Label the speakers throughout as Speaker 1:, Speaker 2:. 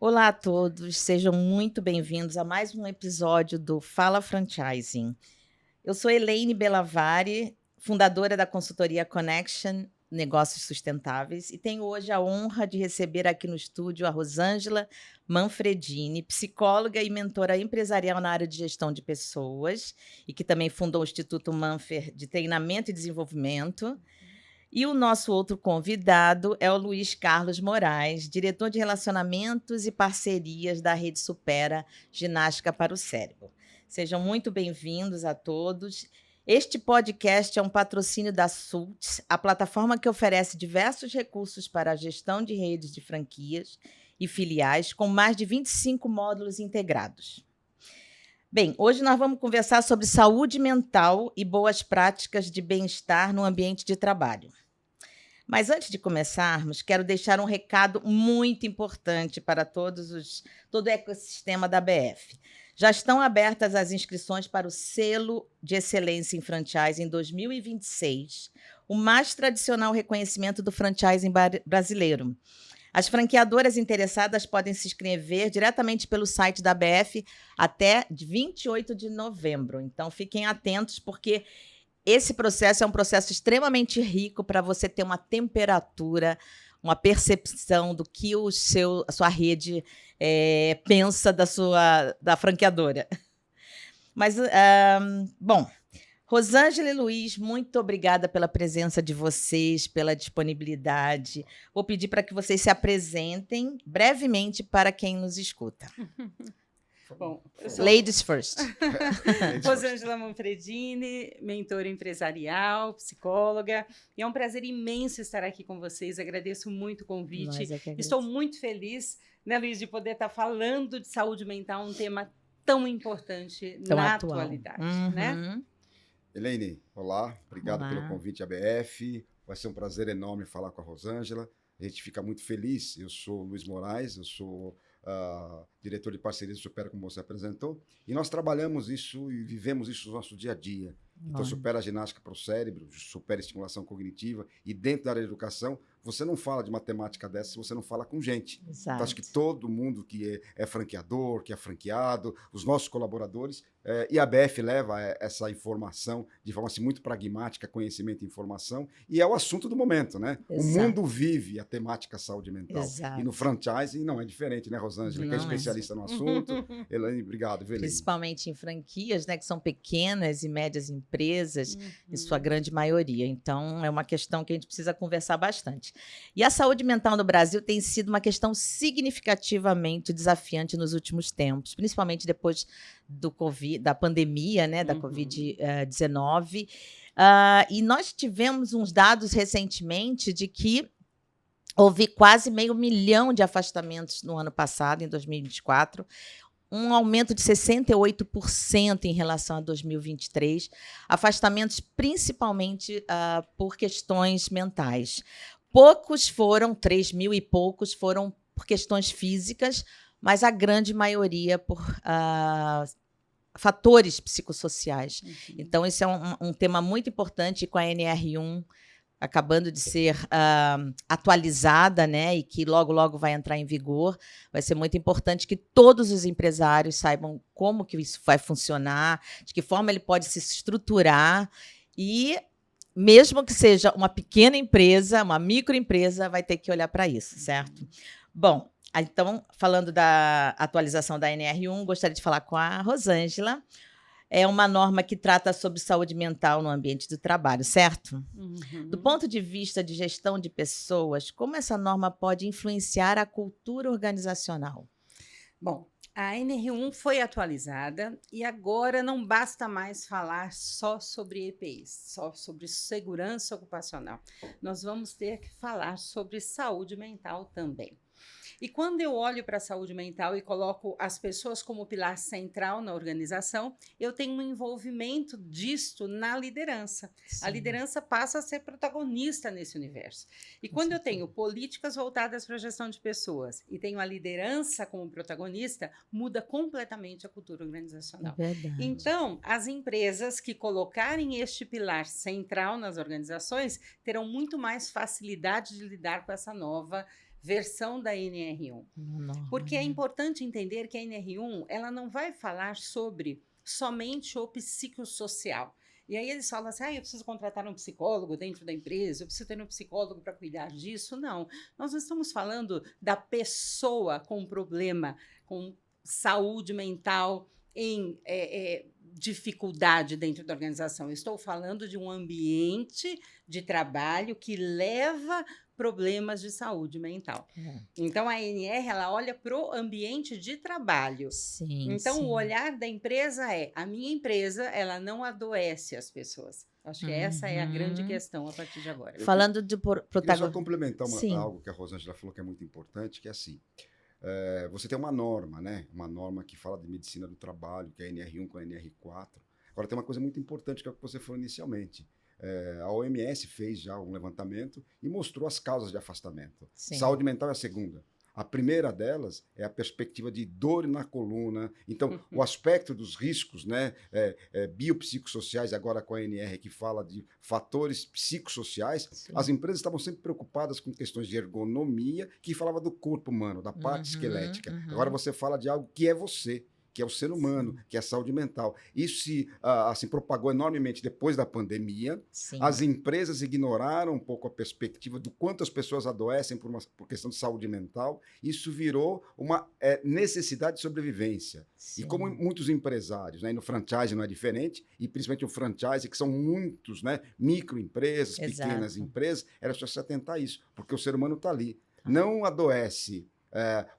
Speaker 1: Olá a todos, sejam muito bem-vindos a mais um episódio do Fala Franchising. Eu sou Elaine Bellavari, fundadora da consultoria Connection Negócios Sustentáveis, e tenho hoje a honra de receber aqui no estúdio a Rosângela Manfredini, psicóloga e mentora empresarial na área de gestão de pessoas, e que também fundou o Instituto Manfer de Treinamento e Desenvolvimento. E o nosso outro convidado é o Luiz Carlos Moraes, diretor de Relacionamentos e Parcerias da Rede Supera Ginástica para o Cérebro. Sejam muito bem-vindos a todos. Este podcast é um patrocínio da SULT, a plataforma que oferece diversos recursos para a gestão de redes de franquias e filiais, com mais de 25 módulos integrados. Bem, hoje nós vamos conversar sobre saúde mental e boas práticas de bem-estar no ambiente de trabalho. Mas antes de começarmos, quero deixar um recado muito importante para todo o ecossistema da BF. Já estão abertas as inscrições para o Selo de Excelência em Franchising em 2026, o mais tradicional reconhecimento do franchising brasileiro. As franqueadoras interessadas podem se inscrever diretamente pelo site da BF até 28 de novembro. Então, fiquem atentos, porque esse processo é um processo extremamente rico para você ter uma temperatura, uma percepção do que a sua rede pensa da franqueadora. Mas, bom, Rosângela e Luiz, muito obrigada pela presença de vocês, pela disponibilidade. Vou pedir para que vocês se apresentem brevemente para quem nos escuta.
Speaker 2: Bom, eu sou
Speaker 1: Ladies first.
Speaker 2: Rosângela Manfredini, mentora empresarial, psicóloga, e é um prazer imenso estar aqui com vocês. Agradeço muito o convite. Estou muito feliz, né, Luiz, de poder estar falando de saúde mental, um tema tão importante na atualidade, né?
Speaker 3: Elaine, olá, obrigado pelo convite à BF. Vai ser um prazer enorme falar com a Rosângela. A gente fica muito feliz. Eu sou Luiz Moraes, eu sou diretor de parceria do Supera, como você apresentou, e nós trabalhamos isso e vivemos isso no nosso dia a dia. Então, Supera a ginástica para o cérebro, supera a estimulação cognitiva, e dentro da área de educação, você não fala de matemática dessa se você não fala com gente.
Speaker 1: Exato.
Speaker 3: Então, acho que todo mundo que é franqueador, que é franqueado, os nossos colaboradores, e a BF leva essa informação de forma assim, muito pragmática, conhecimento e informação, e é o assunto do momento, né?
Speaker 1: Exato.
Speaker 3: O mundo vive a temática saúde mental.
Speaker 1: Exato.
Speaker 3: E no franchising não é diferente, né, Rosângela? Que é especialista no assunto. Elaine, obrigado. Eveline.
Speaker 1: Principalmente em franquias, né, que são pequenas e médias empresas, em sua grande maioria. Então, é uma questão que a gente precisa conversar bastante. E a saúde mental no Brasil tem sido uma questão significativamente desafiante nos últimos tempos, principalmente depois da pandemia, né, da Covid-19. E nós tivemos uns dados recentemente de que houve quase 500 mil de afastamentos no ano passado, em 2024, um aumento de 68% em relação a 2023, afastamentos principalmente por questões mentais. Poucos foram, 3 mil e poucos, foram por questões físicas, mas a grande maioria por fatores psicossociais. Então, esse é um tema muito importante, com a NR1 acabando de ser atualizada, né, e que logo, logo vai entrar em vigor. Vai ser muito importante que todos os empresários saibam como que isso vai funcionar, de que forma ele pode se estruturar, e mesmo que seja uma pequena empresa, uma microempresa, vai ter que olhar para isso, certo? Bom, então, falando da atualização da NR1, gostaria de falar com a Rosângela. É uma norma que trata sobre saúde mental no ambiente do trabalho, certo? Do ponto de vista de gestão de pessoas, como essa norma pode influenciar a cultura organizacional?
Speaker 2: Bom, a NR1 foi atualizada e agora não basta mais falar só sobre EPIs, só sobre segurança ocupacional. Nós vamos ter que falar sobre saúde mental também. E quando eu olho para a saúde mental e coloco as pessoas como pilar central na organização, eu tenho um envolvimento disto na liderança. Sim. A liderança passa a ser protagonista nesse universo. E quando eu tenho políticas voltadas para a gestão de pessoas e tenho a liderança como protagonista, muda completamente a cultura organizacional.
Speaker 1: É verdade.
Speaker 2: Então, as empresas que colocarem este pilar central nas organizações terão muito mais facilidade de lidar com essa nova versão da NR1. Porque é importante entender que a NR1 ela não vai falar sobre somente o psicossocial. E aí eles falam assim, eu preciso contratar um psicólogo dentro da empresa, eu preciso ter um psicólogo para cuidar disso. Não, nós não estamos falando da pessoa com problema, com saúde mental, em dificuldade dentro da organização. Eu estou falando de um ambiente de trabalho que leva problemas de saúde mental. Então, a NR, ela olha para o ambiente de trabalho.
Speaker 1: Sim,
Speaker 2: então, o olhar da empresa a minha empresa, ela não adoece as pessoas. Acho que essa é a grande questão a partir de agora.
Speaker 1: Falando de protagonismo.
Speaker 3: Queria só complementar algo que a Rosângela falou que é muito importante, que é assim, você tem uma norma, né? Uma norma que fala de medicina do trabalho, que é a NR1 com a NR4. Agora, tem uma coisa muito importante, que é o que você falou inicialmente. A OMS fez já um levantamento e mostrou as causas de afastamento.
Speaker 1: Sim.
Speaker 3: Saúde mental é a segunda. A primeira delas é a perspectiva de dor na coluna. Então, o aspecto dos riscos, né, biopsicossociais, agora com a NR, que fala de fatores psicossociais, sim, as empresas estavam sempre preocupadas com questões de ergonomia, que falava do corpo humano, da parte esquelética. Agora você fala de algo que é você, que é o ser humano, sim, que é a saúde mental. Isso se propagou enormemente depois da pandemia. Sim. As empresas ignoraram um pouco a perspectiva do quanto as pessoas adoecem por questão de saúde mental. Isso virou uma necessidade de sobrevivência. Sim. E como muitos empresários, né, e no franchise não é diferente, e principalmente o franchise, que são muitos, né, microempresas, exato, pequenas empresas, era só se atentar a isso, porque o ser humano está ali. Não adoece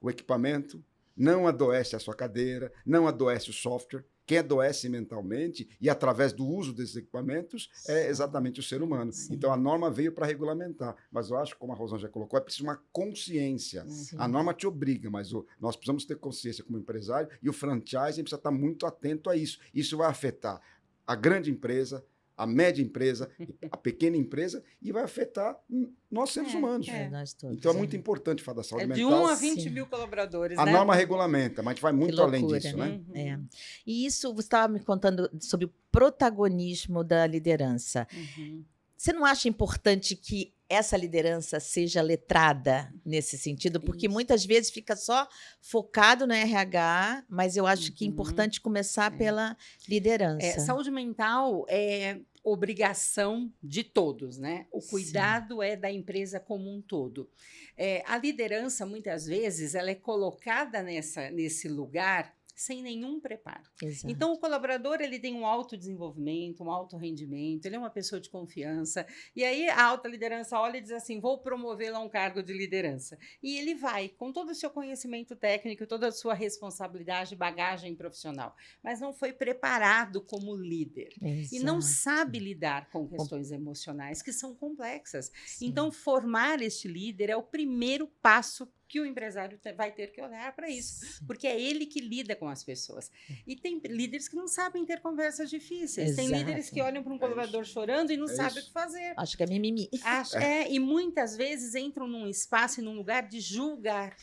Speaker 3: o equipamento, não adoece a sua cadeira, não adoece o software. Quem adoece mentalmente e através do uso desses equipamentos é exatamente o ser humano. Sim. Então, a norma veio para regulamentar. Mas eu acho, como a Rosângela já colocou, é preciso uma consciência. Sim. A norma te obriga, mas nós precisamos ter consciência como empresário e o franchising precisa estar muito atento a isso. Isso vai afetar a grande empresa, a média empresa, a pequena empresa, e vai afetar nós seres humanos.
Speaker 1: Nós todos,
Speaker 3: então é muito importante falar da saúde mental.
Speaker 2: De 1 a 20 mil colaboradores.
Speaker 3: A norma regulamenta, mas a gente vai muito além disso, né?
Speaker 1: E isso, você estava me contando sobre o protagonismo da liderança. Você não acha importante que essa liderança seja letrada nesse sentido? Porque muitas vezes fica só focado no RH, mas eu acho que é importante começar pela liderança.
Speaker 2: Saúde mental é obrigação de todos, né? O cuidado sim, é da empresa como um todo. A liderança, muitas vezes, ela é colocada nesse lugar sem nenhum preparo. Exato. Então, o colaborador ele tem um autodesenvolvimento, um alto rendimento, ele é uma pessoa de confiança, e aí a alta liderança olha e diz assim, vou promovê-lo a um cargo de liderança. E ele vai, com todo o seu conhecimento técnico, toda a sua responsabilidade, bagagem profissional, mas não foi preparado como líder. Exato. E não sabe lidar com questões emocionais que são complexas. Sim. Então, formar este líder é o primeiro passo que o empresário vai ter que olhar para isso, sim, porque é ele que lida com as pessoas. E tem líderes que não sabem ter conversas difíceis, exato, tem líderes que olham para um colaborador chorando e não sabem o que fazer.
Speaker 1: Acho que é mimimi.
Speaker 2: E muitas vezes entram num espaço e num lugar de julgar.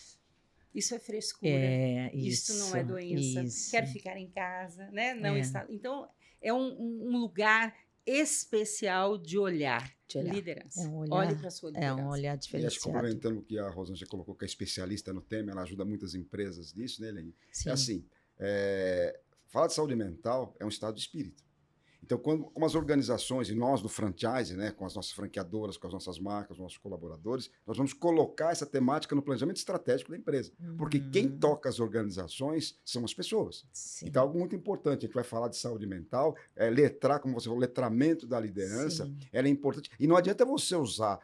Speaker 2: Isso é frescura, isso não é doença, quero ficar em casa, né? Não está. Então, é um lugar especial de olhar. Liderança. Olhe para a sua liderança.
Speaker 1: É um olhar diferenciado.
Speaker 3: E acho que complementando o que a Rosângela colocou, que é especialista no tema, ela ajuda muitas empresas nisso, né, Helene? Sim. É assim, falar de saúde mental é um estado de espírito. Então, como as organizações, e nós do franchise, né, com as nossas franqueadoras, com as nossas marcas, os nossos colaboradores, nós vamos colocar essa temática no planejamento estratégico da empresa. Porque quem toca as organizações são as pessoas. Sim. Então, algo muito importante, a gente vai falar de saúde mental, letrar, como você falou, letramento da liderança, sim, ela é importante. E não adianta você usar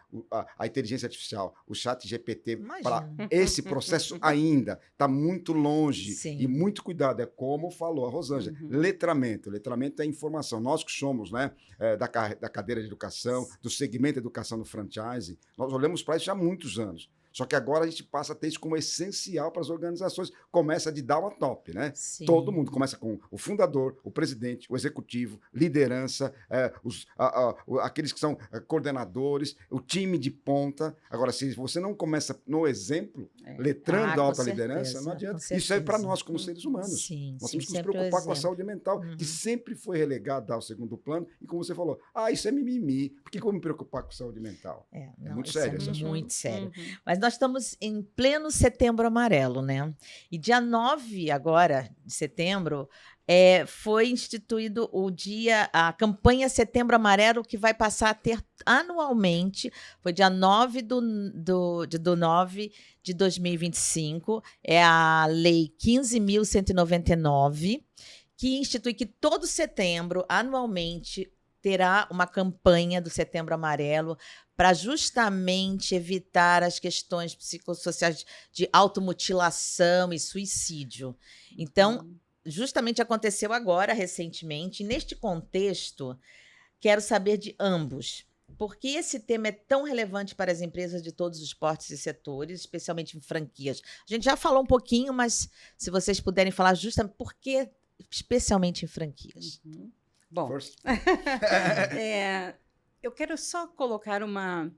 Speaker 3: a inteligência artificial, o chat GPT, para esse processo ainda. Está muito longe. Sim. E muito cuidado. É como falou a Rosângela. Letramento. Letramento é informação. Nós que somos, né, da cadeira de educação, do segmento de educação no franchise, nós olhamos para isso já há muitos anos. Só que agora a gente passa a ter isso como essencial para as organizações. Começa de down a top, né? Sim. Todo mundo começa com o fundador, o presidente, o executivo, liderança, aqueles que são coordenadores, o time de ponta. Agora, se você não começa no exemplo, letrando a alta liderança, não adianta. Isso é para nós como seres humanos. Sim, nós temos que nos preocupar com a saúde mental, que sempre foi relegada ao segundo plano. E como você falou, isso é mimimi. Por que eu vou me preocupar com saúde mental?
Speaker 1: Não,
Speaker 3: muito sério.
Speaker 1: É muito sério. Mas nós estamos em pleno Setembro Amarelo, né? E dia 9 agora de setembro foi instituído a campanha Setembro Amarelo, que vai passar a ter anualmente. Foi dia 9 do 9 de 2025. É a Lei 15.199, que institui que todo setembro, anualmente, terá uma campanha do Setembro Amarelo para justamente evitar as questões psicossociais de automutilação e suicídio. Então, justamente aconteceu agora, recentemente. E neste contexto, quero saber de ambos. Por que esse tema é tão relevante para as empresas de todos os portes e setores, especialmente em franquias? A gente já falou um pouquinho, mas se vocês puderem falar justamente por que, especialmente em franquias.
Speaker 2: Bom, eu quero só colocar uma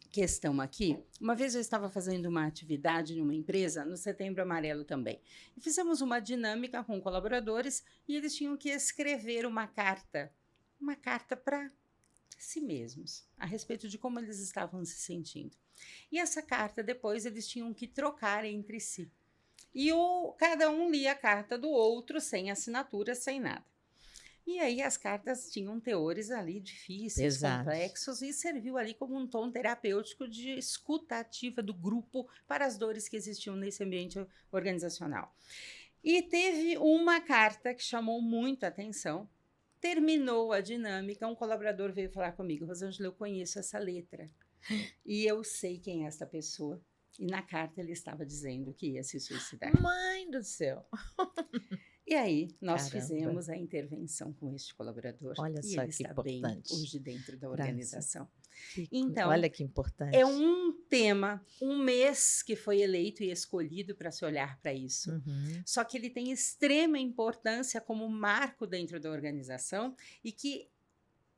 Speaker 2: questão aqui. Uma vez eu estava fazendo uma atividade numa empresa, no Setembro Amarelo também. E fizemos uma dinâmica com colaboradores e eles tinham que escrever uma carta para si mesmos, a respeito de como eles estavam se sentindo. E essa carta, depois, eles tinham que trocar entre si. E cada um lia a carta do outro, sem assinatura, sem nada. E aí as cartas tinham teores ali difíceis, complexos, e serviu ali como um tom terapêutico de escuta ativa do grupo para as dores que existiam nesse ambiente organizacional. E teve uma carta que chamou muito a atenção. Terminou a dinâmica, um colaborador veio falar comigo: Rosângela, eu conheço essa letra e eu sei quem é essa pessoa. E na carta ele estava dizendo que ia se suicidar.
Speaker 1: Mãe do céu!
Speaker 2: E aí, nós fizemos a intervenção com este colaborador.
Speaker 1: Olha
Speaker 2: e
Speaker 1: só
Speaker 2: ele
Speaker 1: que
Speaker 2: está
Speaker 1: importante.
Speaker 2: bem hoje dentro da organização.
Speaker 1: Então, olha que importante.
Speaker 2: É um tema, um mês que foi eleito e escolhido para se olhar para isso. Só que ele tem extrema importância como marco dentro da organização e que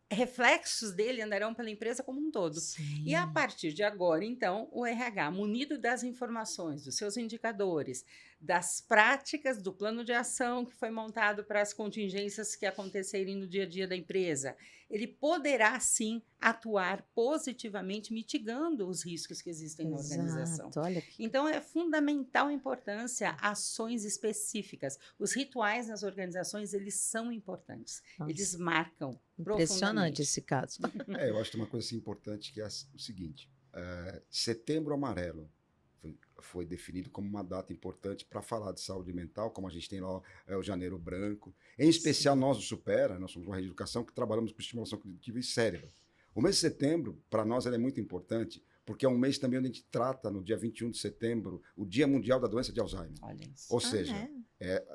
Speaker 2: reflexos dele andarão pela empresa como um todo.
Speaker 1: Sim.
Speaker 2: E a partir de agora, então, o RH, munido das informações, dos seus indicadores, das práticas do plano de ação que foi montado para as contingências que acontecerem no dia a dia da empresa, ele poderá, sim, atuar positivamente, mitigando os riscos que existem na organização.
Speaker 1: Olha que...
Speaker 2: Então, é fundamental importância ações específicas. Os rituais nas organizações, eles são importantes. Nossa. Eles marcam.
Speaker 1: Impressionante esse caso.
Speaker 3: Eu acho que uma coisa assim, importante que é o seguinte: Setembro Amarelo foi definido como uma data importante para falar de saúde mental, como a gente tem lá o Janeiro Branco. Em especial, nós do Supera, nós somos uma rede de educação que trabalhamos com estimulação cognitiva e cérebro. O mês de setembro, para nós, ele é muito importante, porque é um mês também onde a gente trata, no dia 21 de setembro, o Dia Mundial da Doença de Alzheimer.
Speaker 2: Olha isso.
Speaker 3: Ou seja,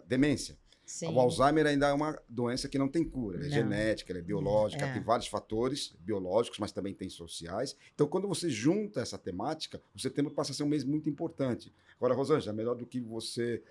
Speaker 3: demência.
Speaker 1: Sim.
Speaker 3: O Alzheimer ainda é uma doença que não tem cura. Ela é genética, ela é biológica, tem vários fatores biológicos, mas também tem sociais. Então, quando você junta essa temática, o setembro passa a ser um mês muito importante. Agora, Rosângela, melhor do que você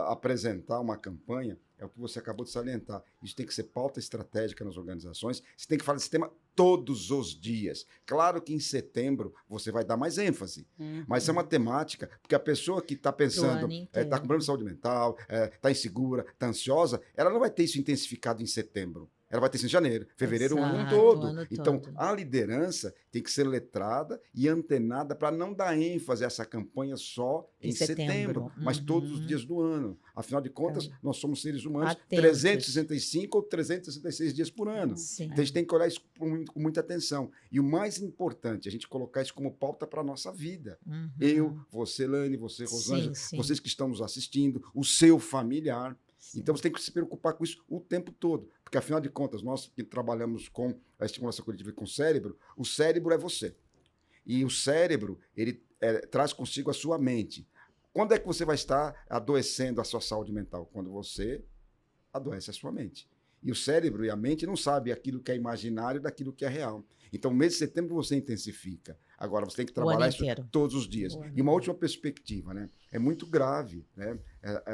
Speaker 3: apresentar uma campanha, é o que você acabou de salientar. Isso tem que ser pauta estratégica nas organizações. Você tem que falar desse tema todos os dias. Claro que em setembro você vai dar mais ênfase, mas é uma temática, porque a pessoa que está pensando, está com problema de saúde mental, está insegura, está ansiosa, ela não vai ter isso intensificado em setembro. Ela vai ter isso em janeiro, fevereiro, o ano todo. Então, a liderança tem que ser letrada e antenada para não dar ênfase a essa campanha só em setembro, mas todos os dias do ano. Afinal de contas, nós somos seres humanos 365 ou 366 dias por ano. Então, a gente tem que olhar isso com muita atenção. E o mais importante, a gente colocar isso como pauta para a nossa vida. Eu, você, Lane, você, Rosângela, vocês que estão nos assistindo, o seu familiar. Então, você tem que se preocupar com isso o tempo todo. Porque, afinal de contas, nós que trabalhamos com a estimulação cognitiva e com o cérebro é você. E o cérebro, ele traz consigo a sua mente. Quando é que você vai estar adoecendo a sua saúde mental? Quando você adoece a sua mente. E o cérebro e a mente não sabem aquilo que é imaginário daquilo que é real. Então, no mês de setembro, você intensifica. Agora, você tem que trabalhar isso todos os dias. E uma última perspectiva, né? É muito grave, né?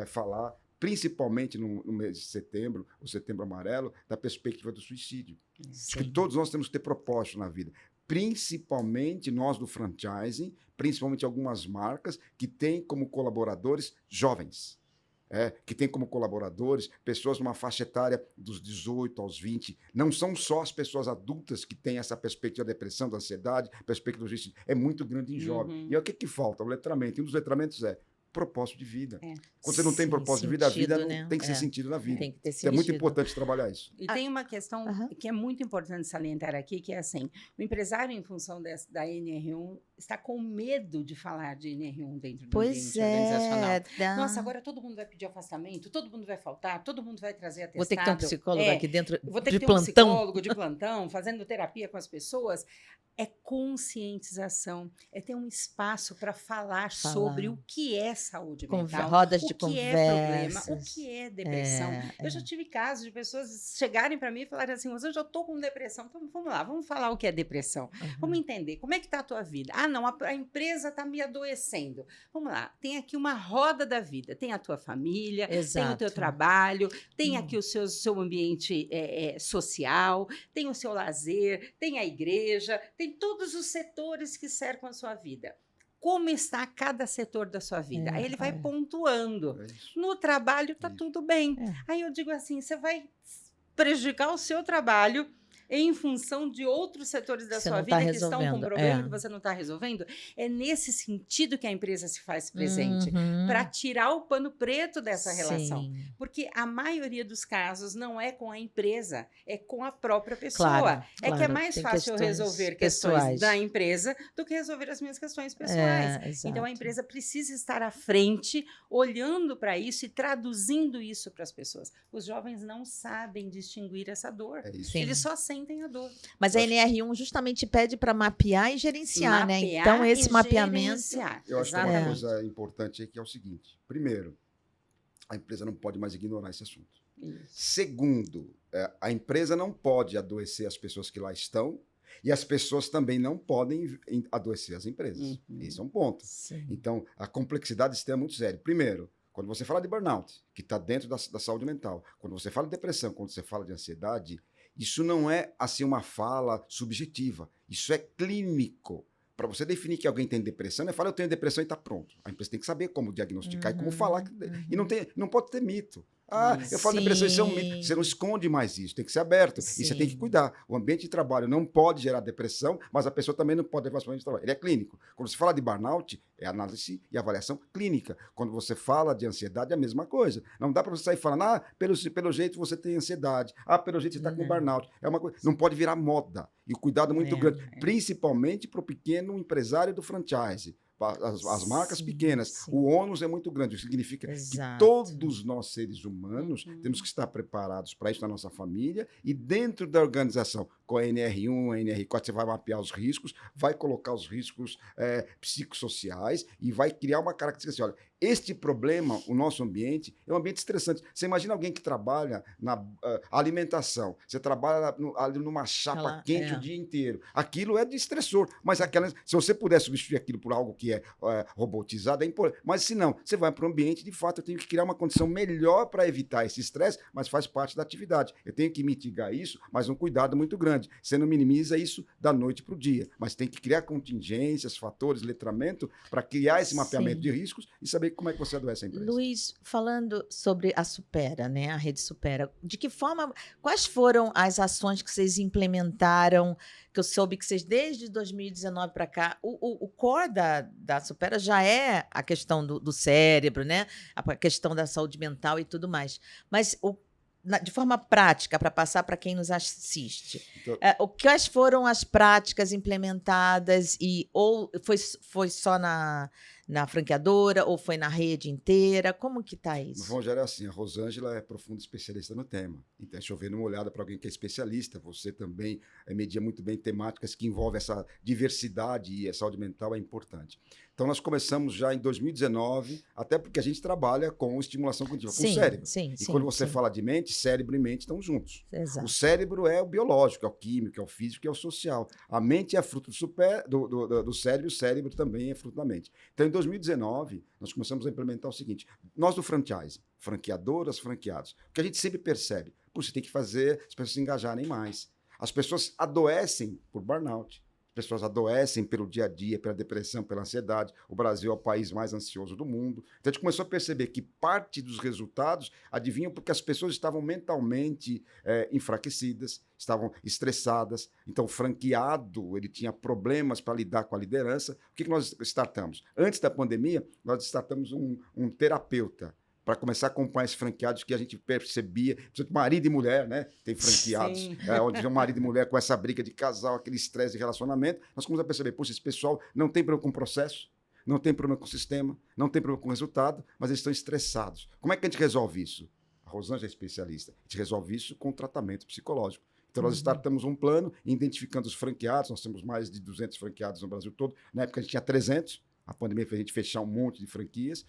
Speaker 3: Falar, principalmente no mês de setembro, o Setembro Amarelo, da perspectiva do suicídio. Acho que todos nós temos que ter propósito na vida. Principalmente nós do franchising, principalmente algumas marcas que têm como colaboradores jovens. que tem como colaboradores pessoas numa faixa etária dos 18 aos 20. Não são só as pessoas adultas que têm essa perspectiva da depressão, da ansiedade, perspectiva do suicídio. É muito grande em jovem. E aí, o que falta? O letramento. E um dos letramentos é propósito de vida. Quando você não tem propósito de vida, a vida não tem que ser sentido na vida.
Speaker 1: Tem que ter
Speaker 3: sentido. É muito importante trabalhar isso.
Speaker 2: E tem uma questão que é muito importante salientar aqui, que é assim, o empresário, em função da NR1, está com medo de falar de NR1 dentro do ambiente organizacional. Nossa, agora todo mundo vai pedir afastamento, todo mundo vai faltar, todo mundo vai trazer atestado.
Speaker 1: Vou ter que ter um psicólogo aqui dentro de plantão.
Speaker 2: Vou ter que ter um psicólogo de plantão, fazendo terapia com as pessoas. É conscientização, é ter um espaço para falar sobre o que é saúde mental,
Speaker 1: rodas de
Speaker 2: o que é problema, o que é depressão. Eu já tive casos de pessoas chegarem para mim e falarem assim, mas eu já estou com depressão, então vamos lá, vamos falar o que é depressão. Vamos entender, como é que está a tua vida? Ah, não, a empresa está me adoecendo. Vamos lá, tem aqui uma roda da vida, tem a tua família, tem o teu trabalho, tem aqui o seu ambiente social, tem o seu lazer, tem a igreja, tem todos os setores que cercam a sua vida. Como está cada setor da sua vida? Aí ele vai pontuando. No trabalho está tudo bem. Aí eu digo assim, você vai prejudicar o seu trabalho em função de outros setores da sua vida que estão com problema que você não está resolvendo. É nesse sentido que a empresa se faz presente, para tirar o pano preto dessa relação. Porque a maioria dos casos não é com a empresa, é com a própria pessoa. Que é mais fácil eu resolver questões da empresa do que resolver as minhas questões pessoais. Então, a empresa precisa estar à frente, olhando para isso e traduzindo isso para as pessoas. Os jovens não sabem distinguir essa dor. Eles só sentem a dor.
Speaker 1: Mas a NR1 justamente pede para mapear e gerenciar, né? Então, esse mapeamento...
Speaker 3: Eu acho que uma coisa importante aqui é o seguinte. Primeiro, a empresa não pode mais ignorar esse assunto. Segundo, a empresa não pode adoecer as pessoas que lá estão e as pessoas também não podem adoecer as empresas. Esse é um ponto. Então, a complexidade disso é muito séria. Primeiro, quando você fala de burnout, que está dentro da saúde mental, quando você fala de depressão, quando você fala de ansiedade, isso não é assim uma fala subjetiva, isso é clínico. Para você definir que alguém tem depressão, não é falar eu tenho depressão e está pronto. A empresa tem que saber como diagnosticar e como falar. E não pode ter mito. Eu falo depressão, isso é um mito. Você não esconde mais isso, tem que ser aberto. E você tem que cuidar. O ambiente de trabalho não pode gerar depressão, mas a pessoa também não pode levar para o ambiente de trabalho. Ele é clínico. Quando você fala de burnout, é análise e avaliação clínica. Quando você fala de ansiedade, é a mesma coisa. Não dá para você sair falando, pelo jeito você tem ansiedade, pelo jeito você está com burnout. É uma coisa. Não pode virar moda. E o cuidado é muito grande, principalmente para o pequeno empresário do franchise. As marcas pequenas, o ônus é muito grande, isso significa que todos nós seres humanos temos que estar preparados para isso na nossa família e dentro da organização, com a NR1, a NR4, você vai mapear os riscos, vai colocar os riscos psicossociais e vai criar uma característica assim, olha, este problema, o nosso ambiente, é um ambiente estressante. Você imagina alguém que trabalha na alimentação, você trabalha ali numa chapa quente o dia inteiro. Aquilo é de estressor, mas se você puder substituir aquilo por algo que é robotizado, é importante. Mas se não, você vai para o ambiente, de fato, eu tenho que criar uma condição melhor para evitar esse estresse, mas faz parte da atividade. Eu tenho que mitigar isso, mas um cuidado muito grande. Você não minimiza isso da noite para o dia, mas tem que criar contingências, fatores, letramento, para criar esse mapeamento de riscos e saber como é que você adoece a empresa.
Speaker 1: Luiz, falando sobre a Supera, né, a rede Supera, de que forma, quais foram as ações que vocês implementaram, que eu soube que vocês, desde 2019 para cá, o core da Supera já é a questão do cérebro, né, a questão da saúde mental e tudo mais, mas de forma prática, para passar para quem nos assiste, quais foram as práticas implementadas ou foi só na franqueadora ou foi na rede inteira? Como que está isso?
Speaker 3: No fundo, é assim, a Rosângela é profunda especialista no tema. Então, é chover numa olhada para alguém que é especialista. Você também media muito bem temáticas que envolvem essa diversidade e a saúde mental é importante. Então, nós começamos já em 2019, até porque a gente trabalha com estimulação cognitiva, com o cérebro. E quando você fala de mente, cérebro e mente estão juntos.
Speaker 1: Exato.
Speaker 3: O cérebro é o biológico, é o químico, é o físico, é o social. A mente é fruto do cérebro, e o cérebro também é fruto da mente. Então, em 2019, nós começamos a implementar o seguinte, nós do franchise, franqueadoras, franqueados, o que a gente sempre percebe, você tem que fazer as pessoas se engajarem mais. As pessoas adoecem por burnout. pessoas adoecem pelo dia a dia, pela depressão, pela ansiedade. O Brasil é o país mais ansioso do mundo. Então, a gente começou a perceber que parte dos resultados adivinham porque as pessoas estavam mentalmente enfraquecidas, estavam estressadas. Então, o franqueado, ele tinha problemas para lidar com a liderança. O que nós startamos? Antes da pandemia, nós startamos um terapeuta, para começar a acompanhar esses franqueados que a gente percebia, principalmente marido e mulher, né? Tem franqueados, onde tem um marido e mulher com essa briga de casal, aquele estresse de relacionamento. Nós começamos a perceber, poxa, esse pessoal não tem problema com o processo, não tem problema com o sistema, não tem problema com o resultado, mas eles estão estressados. Como é que a gente resolve isso? A Rosângela é especialista. A gente resolve isso com tratamento psicológico. Então, nós startamos um plano, identificando os franqueados. Nós temos mais de 200 franqueados no Brasil todo. Na época, a gente tinha 300. A pandemia fez a gente fechar um monte de franquias.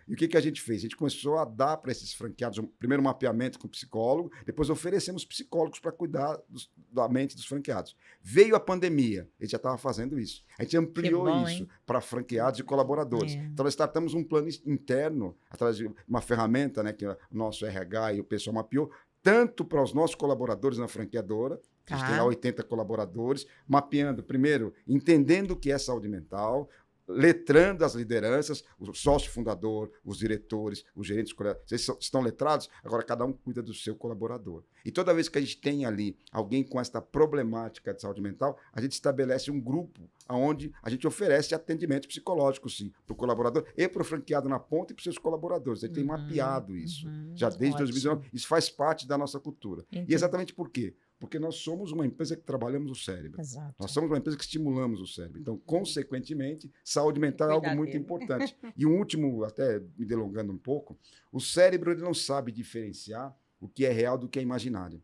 Speaker 3: E o que a gente fez? A gente começou a dar para esses franqueados, primeiro um mapeamento com o psicólogo, depois oferecemos psicólogos para cuidar da mente dos franqueados. Veio a pandemia, a gente já estava fazendo isso. A gente ampliou isso para franqueados e colaboradores. Então, nós startamos um plano interno, através de uma ferramenta, né, que o nosso RH e o pessoal mapeou, tanto para os nossos colaboradores na franqueadora, a gente tem lá 80 colaboradores, mapeando, primeiro, entendendo o que é saúde mental, letrando as lideranças, o sócio fundador, os diretores, os gerentes, vocês estão letrados, agora cada um cuida do seu colaborador. E toda vez que a gente tem ali alguém com essa problemática de saúde mental, a gente estabelece um grupo onde a gente oferece atendimento psicológico, sim, para o colaborador e para o franqueado na ponta e para os seus colaboradores. A gente tem mapeado isso, já desde 2019. Isso faz parte da nossa cultura. E exatamente por quê? Porque nós somos uma empresa que trabalhamos o cérebro.
Speaker 1: Exato.
Speaker 3: Nós somos uma empresa que estimulamos o cérebro. Então, consequentemente, saúde mental é algo muito importante. E um último, até me delongando um pouco, o cérebro ele não sabe diferenciar o que é real do que é imaginário.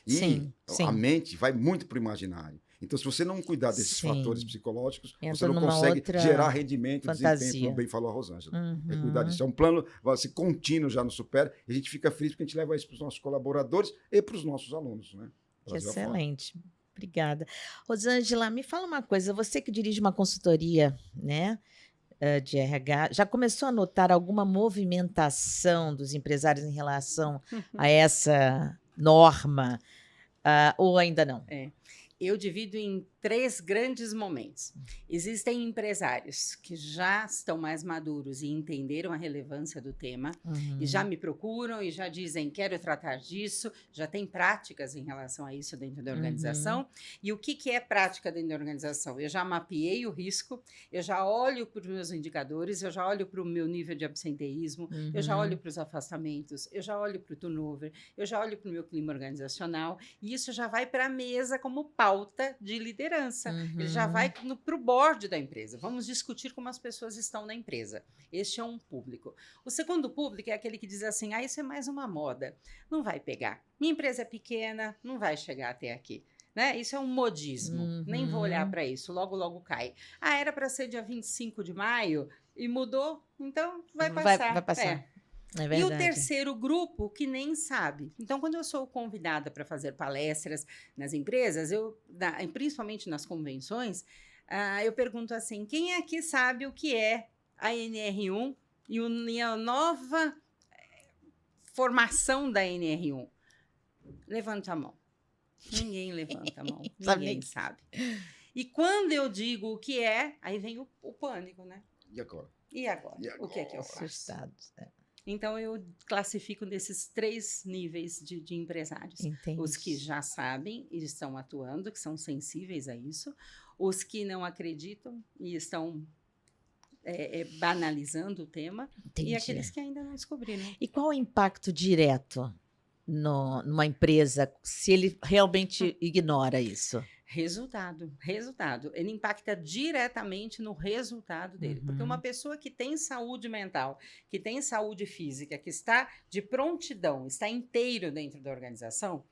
Speaker 3: E a mente vai muito para o imaginário. Então, se você não cuidar desses fatores psicológicos, você não consegue gerar rendimento, desempenho, como bem falou a Rosângela. É cuidar disso. É um plano assim, contínuo já no Supera, e a gente fica feliz porque a gente leva isso para os nossos colaboradores e para os nossos alunos. Né?
Speaker 1: Que excelente. Obrigada. Rosângela, me fala uma coisa. Você que dirige uma consultoria, né, de RH, já começou a notar alguma movimentação dos empresários em relação a essa norma ou ainda não?
Speaker 2: Eu divido em 3 grandes momentos. Existem empresários que já estão mais maduros e entenderam a relevância do tema e já me procuram e já dizem, quero tratar disso, já tem práticas em relação a isso dentro da organização. E o que é prática dentro da organização? Eu já mapeei o risco, eu já olho para os meus indicadores, eu já olho para o meu nível de absenteísmo, eu já olho para os afastamentos, eu já olho para o turnover, eu já olho para o meu clima organizacional e isso já vai para a mesa como pauta de liderança. Ele já vai para o board da empresa. Vamos discutir como as pessoas estão na empresa. Este é um público. O segundo público é aquele que diz assim, isso é mais uma moda. Não vai pegar. Minha empresa é pequena, não vai chegar até aqui. Né? Isso é um modismo. Nem vou olhar para isso. Logo, logo cai. Era para ser dia 25 de maio e mudou, então vai passar.
Speaker 1: Vai passar.
Speaker 2: E o terceiro grupo que nem sabe. Então, quando eu sou convidada para fazer palestras nas empresas, principalmente nas convenções, eu pergunto assim, quem aqui sabe o que é a NR1 e a nova formação da NR1? Levanta a mão. Ninguém levanta a mão. Ninguém sabe. E quando eu digo o que é, aí vem o pânico, né?
Speaker 3: E agora?
Speaker 2: E agora? O que é que eu faço?
Speaker 1: Assustados,
Speaker 2: Então, eu classifico nesses 3 níveis de empresários.
Speaker 1: Entendi.
Speaker 2: Os que já sabem e estão atuando, que são sensíveis a isso. Os que não acreditam e estão banalizando o tema.
Speaker 1: Entendi.
Speaker 2: E aqueles que ainda não descobriram.
Speaker 1: E qual o impacto direto numa empresa se ele realmente ignora isso?
Speaker 2: Resultado. Ele impacta diretamente no resultado dele. Porque uma pessoa que tem saúde mental, que tem saúde física, que está de prontidão, está inteiro dentro da organização,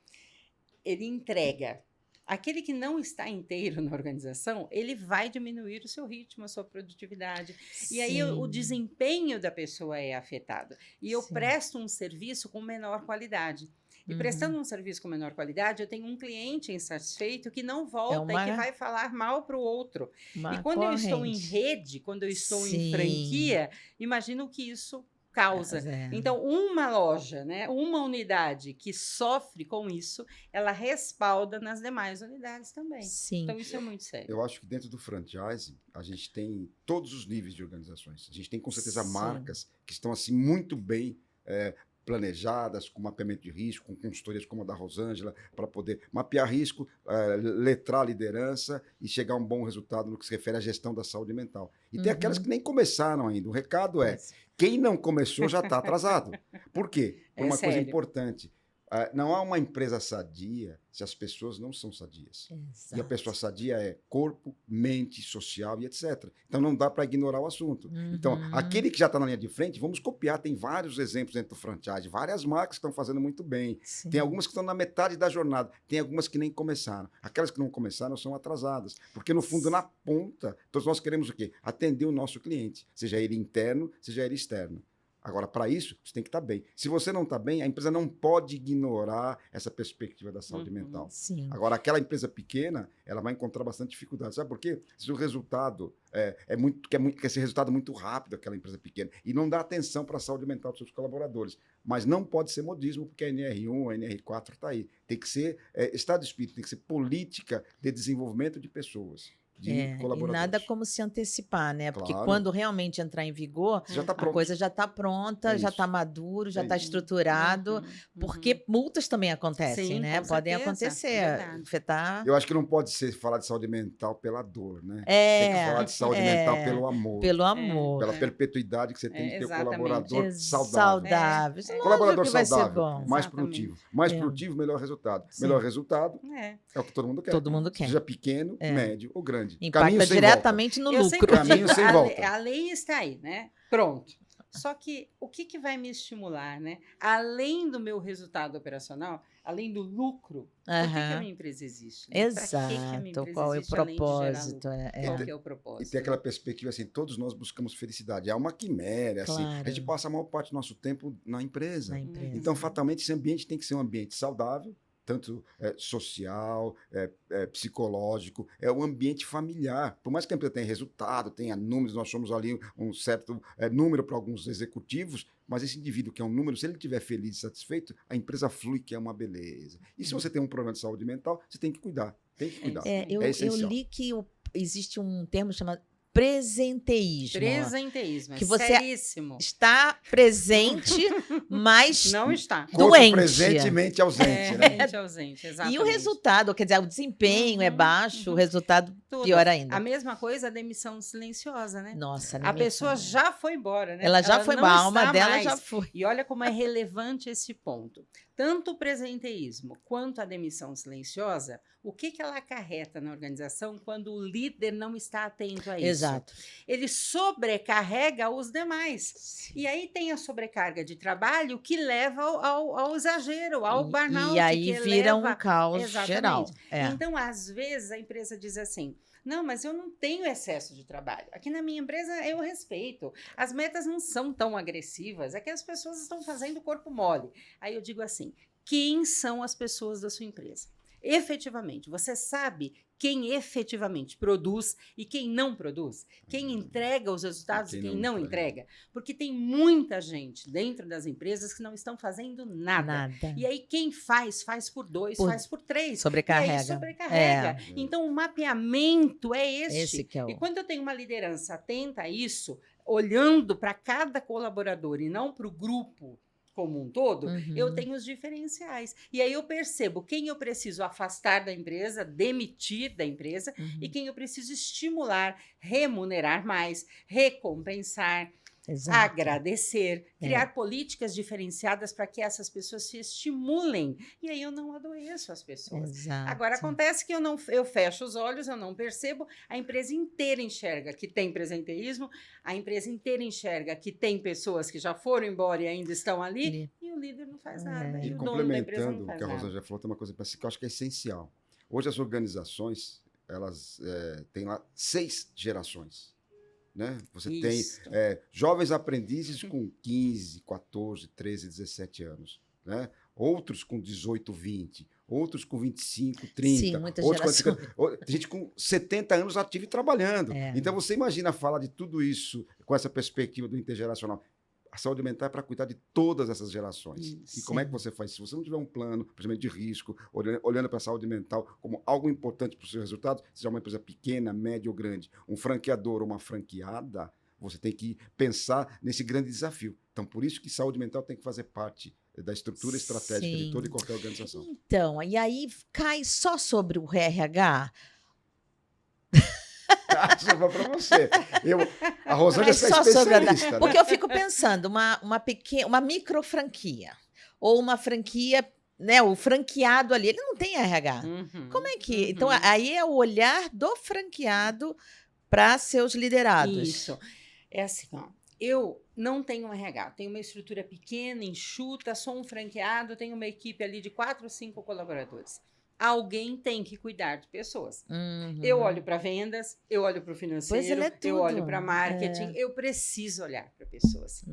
Speaker 2: ele entrega. Aquele que não está inteiro na organização, ele vai diminuir o seu ritmo, a sua produtividade.
Speaker 1: Sim.
Speaker 2: E aí o desempenho da pessoa é afetado. E eu presto um serviço com menor qualidade. E prestando um serviço com menor qualidade, eu tenho um cliente insatisfeito que não volta e que vai falar mal para o outro. E quando eu estou em rede, quando eu estou em franquia, imagino que isso causa. Então, uma loja, né, uma unidade que sofre com isso, ela respalda nas demais unidades também.
Speaker 1: Sim.
Speaker 2: Então, isso é muito sério.
Speaker 3: Eu acho que dentro do franchising, a gente tem todos os níveis de organizações. A gente tem, com certeza,
Speaker 1: Sim.
Speaker 3: marcas que estão assim muito bem planejadas, com mapeamento de risco, com consultorias como a da Rosângela, para poder mapear risco, letrar a liderança e chegar a um bom resultado no que se refere à gestão da saúde mental. E tem aquelas que nem começaram ainda. O recado é, quem não começou já está atrasado. Por quê? Por uma coisa importante. Não há uma empresa sadia se as pessoas não são sadias.
Speaker 1: Exato.
Speaker 3: E a pessoa sadia é corpo, mente, social e etc. Então não dá para ignorar o assunto. Então, aquele que já está na linha de frente, vamos copiar. Tem vários exemplos dentro do franchise, várias marcas que estão fazendo muito bem.
Speaker 1: Sim.
Speaker 3: Tem algumas que estão na metade da jornada, tem algumas que nem começaram. Aquelas que não começaram são atrasadas. Porque, no fundo, na ponta, todos nós queremos o quê? Atender o nosso cliente, seja ele interno, seja ele externo. Agora, para isso, você tem que estar bem. Se você não está bem, a empresa não pode ignorar essa perspectiva da saúde mental.
Speaker 1: Sim.
Speaker 3: Agora, aquela empresa pequena, ela vai encontrar bastante dificuldade. Sabe por quê? Se o resultado quer ser resultado muito rápido, aquela empresa pequena, e não dá atenção para a saúde mental dos seus colaboradores. Mas não pode ser modismo, porque a NR1, a NR4 está aí. Tem que ser estado de espírito, tem que ser política de desenvolvimento de pessoas. De colaboradores.
Speaker 1: E nada como se antecipar, né? Porque
Speaker 3: Claro.
Speaker 1: quando realmente entrar em vigor,
Speaker 3: Já tá
Speaker 1: a coisa já está pronta, já está maduro, já está estruturado, porque multas também acontecem,
Speaker 2: Sim,
Speaker 1: né?
Speaker 2: com
Speaker 1: Podem
Speaker 2: certeza,
Speaker 1: acontecer,
Speaker 2: verdade.
Speaker 1: afetar.
Speaker 3: Eu acho que não pode ser falar de saúde mental pela dor, né?
Speaker 1: É,
Speaker 3: Tem que falar de saúde mental pelo amor.
Speaker 1: Pelo amor.
Speaker 3: Pela perpetuidade que você tem de ter um
Speaker 2: exatamente.
Speaker 3: colaborador saudável.
Speaker 1: Saudável. Lógico
Speaker 3: Colaborador
Speaker 1: que vai
Speaker 3: saudável,
Speaker 1: ser bom.
Speaker 3: mais
Speaker 2: Exatamente.
Speaker 3: produtivo. Mais produtivo, melhor resultado.
Speaker 1: Sim.
Speaker 3: Melhor resultado
Speaker 2: É.
Speaker 3: é o que todo mundo quer.
Speaker 1: Todo mundo quer.
Speaker 3: Seja pequeno, médio ou grande.
Speaker 1: Impacta
Speaker 3: Caminho sem
Speaker 1: diretamente no
Speaker 2: Eu
Speaker 1: lucro.
Speaker 2: sempre
Speaker 3: Caminho
Speaker 2: digo,
Speaker 3: sem volta.
Speaker 2: a lei está aí, né? Pronto. Só que o que vai me estimular, né? Além do meu resultado operacional, além do lucro, por que a minha empresa existe? Né? Pra que a minha
Speaker 1: Exato.
Speaker 2: empresa
Speaker 1: Qual é o
Speaker 2: existe, além de gerar
Speaker 1: propósito?
Speaker 2: lucro? Qual que é o propósito?
Speaker 3: E tem aquela perspectiva assim, todos nós buscamos felicidade. É uma quimera, assim.
Speaker 1: Claro.
Speaker 3: A gente passa a maior parte do nosso tempo na empresa.
Speaker 1: Na empresa.
Speaker 3: Então, fatalmente, esse ambiente tem que ser um ambiente saudável, tanto social, psicológico, é um ambiente familiar. Por mais que a empresa tenha resultado, tenha números, nós somos ali um certo número para alguns executivos, mas esse indivíduo que é um número, se ele estiver feliz e satisfeito, a empresa flui, que é uma beleza. E se você tem um problema de saúde mental, você tem que cuidar. Tem que cuidar.
Speaker 1: Eu
Speaker 3: essencial.
Speaker 1: li que existe um termo chamado presenteísmo.
Speaker 2: Presenteísmo,
Speaker 1: Que você
Speaker 2: seríssimo.
Speaker 1: está presente, mas
Speaker 2: Não está.
Speaker 3: Corpo
Speaker 1: doente.
Speaker 3: presentemente ausente, né?
Speaker 2: Mente ausente, exatamente.
Speaker 1: E o resultado, quer dizer, o desempenho é baixo, o resultado
Speaker 2: Tudo.
Speaker 1: pior ainda.
Speaker 2: A mesma coisa, a demissão silenciosa, né?
Speaker 1: Nossa,
Speaker 2: A pessoa já foi embora, né?
Speaker 1: Ela já foi,
Speaker 2: não
Speaker 1: a alma
Speaker 2: está
Speaker 1: dela
Speaker 2: mais.
Speaker 1: já foi.
Speaker 2: E olha como é relevante esse ponto. Tanto o presenteísmo quanto a demissão silenciosa, o que ela acarreta na organização quando o líder não está atento a isso?
Speaker 1: Exato.
Speaker 2: Ele sobrecarrega os demais. E aí tem a sobrecarga de trabalho que leva ao exagero, ao burnout.
Speaker 1: E aí
Speaker 2: que
Speaker 1: vira
Speaker 2: leva...
Speaker 1: um caos
Speaker 2: Exatamente.
Speaker 1: geral.
Speaker 2: Então, às vezes, a empresa diz assim, não, mas eu não tenho excesso de trabalho. Aqui na minha empresa eu respeito. As metas não são tão agressivas, é que as pessoas estão fazendo corpo mole. Aí eu digo assim, quem são as pessoas da sua empresa? Efetivamente, você sabe quem efetivamente produz e quem não produz? Quem entrega os resultados e quem não entrega? Porque tem muita gente dentro das empresas que não estão fazendo nada. E aí quem faz por 2, faz por 3.
Speaker 1: Sobrecarrega.
Speaker 2: E aí sobrecarrega. Então o mapeamento é
Speaker 1: Esse que é o...
Speaker 2: E quando eu tenho uma liderança atenta a isso, olhando para cada colaborador e não para o grupo como um todo, eu tenho os diferenciais. E aí eu percebo quem eu preciso afastar da empresa, demitir da empresa, e quem eu preciso estimular, remunerar mais, recompensar, agradecer, criar políticas diferenciadas para que essas pessoas se estimulem. E aí eu não adoeço as pessoas. Agora, acontece que eu fecho os olhos, eu não percebo, a empresa inteira enxerga que tem presenteísmo, a empresa inteira enxerga que tem pessoas que já foram embora e ainda estão ali, e o líder não faz nada.
Speaker 3: E
Speaker 2: o dono da empresa não
Speaker 3: complementando
Speaker 2: faz
Speaker 3: o que a
Speaker 2: nada.
Speaker 3: Rosângela falou, tem uma coisa que eu acho que é essencial. Hoje as organizações, elas têm lá 6 gerações. Né? Você tem jovens aprendizes com 15, 14, 13, 17 anos. Né? Outros com 18, 20. Outros com 25, 30.
Speaker 1: Sim, muitas
Speaker 3: outros
Speaker 1: gerações.
Speaker 3: gente com 70 anos ativa e trabalhando. Então, você imagina falar de tudo isso com essa perspectiva do intergeracional. A saúde mental é para cuidar de todas essas gerações.
Speaker 2: Isso.
Speaker 3: E como é que você faz? Se você não tiver um plano, principalmente de risco, olhando para a saúde mental como algo importante para os seus resultados, seja uma empresa pequena, média ou grande, um franqueador ou uma franqueada, você tem que pensar nesse grande desafio. Então, por isso que saúde mental tem que fazer parte da estrutura estratégica de toda e qualquer organização.
Speaker 1: Então, e aí cai só sobre o RH?
Speaker 3: Isso vai para você. A Rosângela é
Speaker 1: só sobre
Speaker 3: especialista, né?
Speaker 1: Porque eu fico pensando, uma micro franquia, ou uma franquia, né, o franqueado ali, ele não tem RH. Como é que... Então, aí é o olhar do franqueado para seus liderados.
Speaker 2: Isso. É assim, ó. Eu não tenho um RH, tenho uma estrutura pequena, enxuta, sou um franqueado, tenho uma equipe ali de 4 ou 5 colaboradores. Alguém tem que cuidar de pessoas. Eu olho para vendas, eu olho para o financeiro, eu olho para marketing, eu preciso olhar para pessoas.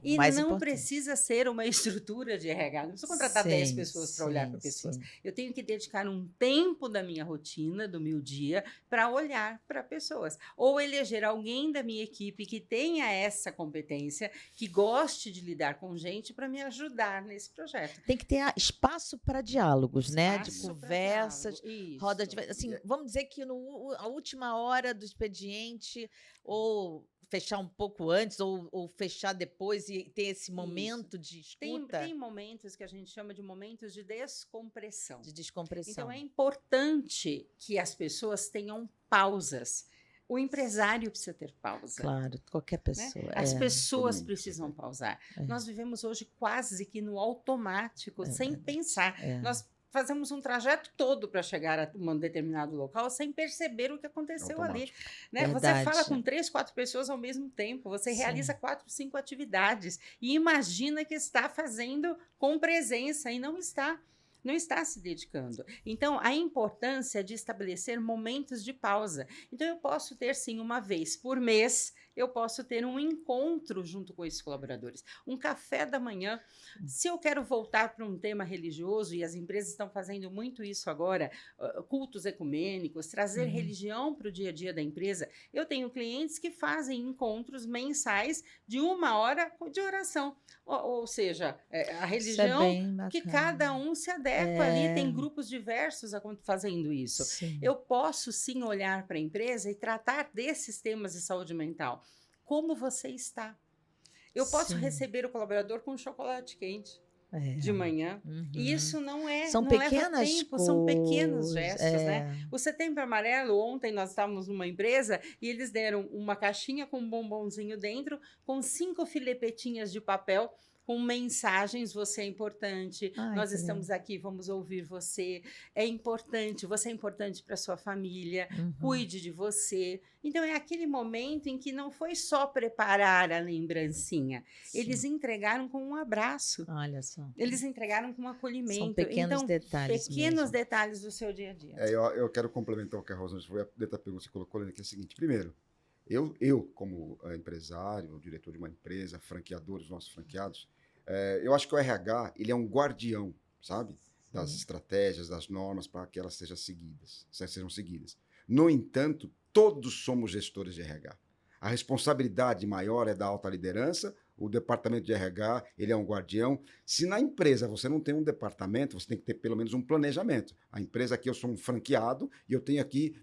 Speaker 2: E não importante. Precisa ser uma estrutura de RH, não preciso contratar 10 pessoas para olhar para pessoas. Eu tenho que dedicar um tempo da minha rotina, do meu dia, para olhar para pessoas. Ou eleger alguém da minha equipe que tenha essa competência, que goste de lidar com gente para me ajudar nesse projeto.
Speaker 1: Tem que ter espaço para diálogos, né? De conversas, roda de... Assim, vamos dizer que a última hora do expediente, ou fechar um pouco antes, ou fechar depois e ter esse momento de escuta.
Speaker 2: Tem momentos que a gente chama de momentos de descompressão.
Speaker 1: De descompressão.
Speaker 2: Então, é importante que as pessoas tenham pausas. O empresário precisa ter pausa.
Speaker 1: Claro, qualquer pessoa.
Speaker 2: Né? As pessoas precisam pausar. Nós vivemos hoje quase que no automático, sem pensar. Nós fazemos um trajeto todo para chegar a um determinado local sem perceber o que aconteceu ali. Né? Você fala com 3, 4 pessoas ao mesmo tempo, você realiza 4, 5 atividades e imagina que está fazendo com presença e não está se dedicando. Então, a importância de estabelecer momentos de pausa. Então, eu posso ter, sim, uma vez por mês, eu posso ter um encontro junto com esses colaboradores, um café da manhã. Se eu quero voltar para um tema religioso, e as empresas estão fazendo muito isso agora, cultos ecumênicos, trazer religião para o dia a dia da empresa, eu tenho clientes que fazem encontros mensais de 1 hora de oração. Ou seja, a religião que cada um se adequa ali, tem grupos diversos fazendo isso. Sim. Eu posso, sim, olhar para a empresa e tratar desses temas de saúde mental. Como você está? Eu posso receber o colaborador com um chocolate quente de manhã. E isso não leva tempo, são pequenos gestos, né? O Setembro Amarelo, ontem nós estávamos numa empresa e eles deram uma caixinha com um bombonzinho dentro, com 5 filepetinhas de papel, com mensagens, você é importante, nós estamos aqui, vamos ouvir você, você é importante para sua família, cuide de você. Então, é aquele momento em que não foi só preparar a lembrancinha, eles entregaram com um abraço.
Speaker 1: Olha só.
Speaker 2: Eles entregaram com um acolhimento.
Speaker 1: São pequenos detalhes
Speaker 2: pequenos detalhes do seu dia a dia.
Speaker 3: Eu quero complementar o que a Rosângela foi dentro da pergunta que você colocou, que é o seguinte, primeiro, eu como empresário, diretor de uma empresa, franqueadores, nossos franqueados, eu acho que o RH ele é um guardião, sabe? Das estratégias, das normas, para que elas sejam seguidas. No entanto, todos somos gestores de RH. A responsabilidade maior é da alta liderança, o departamento de RH ele é um guardião. Se na empresa você não tem um departamento, você tem que ter pelo menos um planejamento. A empresa aqui, eu sou um franqueado e eu tenho aqui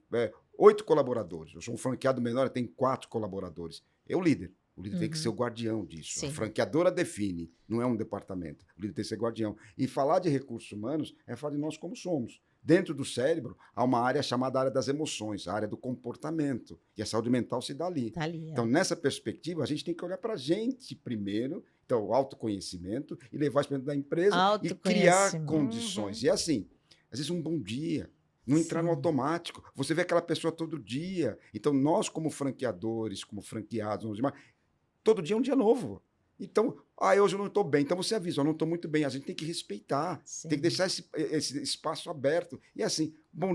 Speaker 3: 8 colaboradores. Eu sou um franqueado menor, eu tenho 4 colaboradores. O líder tem que ser o guardião disso. Sim. A franqueadora define, não é um departamento. O líder tem que ser guardião. E falar de recursos humanos é falar de nós como somos. Dentro do cérebro, há uma área chamada área das emoções, a área do comportamento. E a saúde mental se dá ali. Tá ali. Então, nessa perspectiva, a gente tem que olhar para a gente primeiro, então, o autoconhecimento, e levar isso para dentro da empresa e criar condições. E assim, às vezes um bom dia, não entrar no automático. Você vê aquela pessoa todo dia. Então, nós como franqueadores, como franqueados, todo dia é um dia novo. Então, hoje eu não estou bem. Então, você avisa, eu não estou muito bem. A gente tem que respeitar, tem que deixar esse espaço aberto. E assim, bom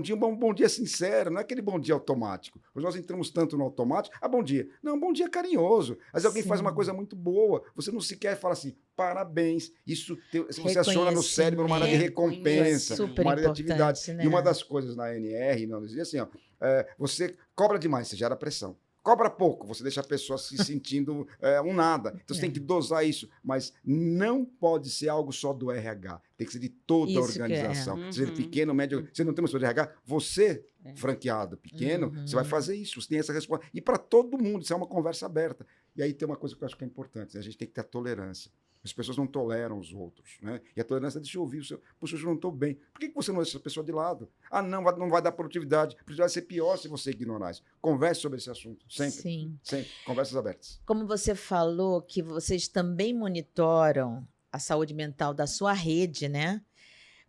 Speaker 3: dia sincero, não é aquele bom dia automático. Hoje nós entramos tanto no automático, bom dia. Não, bom dia carinhoso. Às vezes alguém faz uma coisa muito boa, você não sequer fala assim, parabéns. Isso você aciona no cérebro uma área de recompensa, uma área de atividade. Né? E uma das coisas na ANR, não dizia assim, você cobra demais, você gera pressão. Cobra pouco, você deixa a pessoa se sentindo um nada. Então, você tem que dosar isso. Mas não pode ser algo só do RH. Tem que ser de toda a organização. Seja pequeno, médio... Você não tem uma pessoa de RH? Você, franqueado pequeno, você vai fazer isso. Você tem essa resposta. E para todo mundo, isso é uma conversa aberta. E aí tem uma coisa que eu acho que é importante. A gente tem que ter a tolerância. As pessoas não toleram os outros, né? E a tolerância é deixa eu ouvir o seu... Puxa, eu não estou bem. Por que você não deixa essa pessoa de lado? Ah, não vai dar produtividade. Vai ser pior se você ignorar isso. Converse sobre esse assunto. Sempre.
Speaker 1: Sim.
Speaker 3: Sempre. Conversas abertas.
Speaker 1: Como você falou que vocês também monitoram a saúde mental da sua rede, né?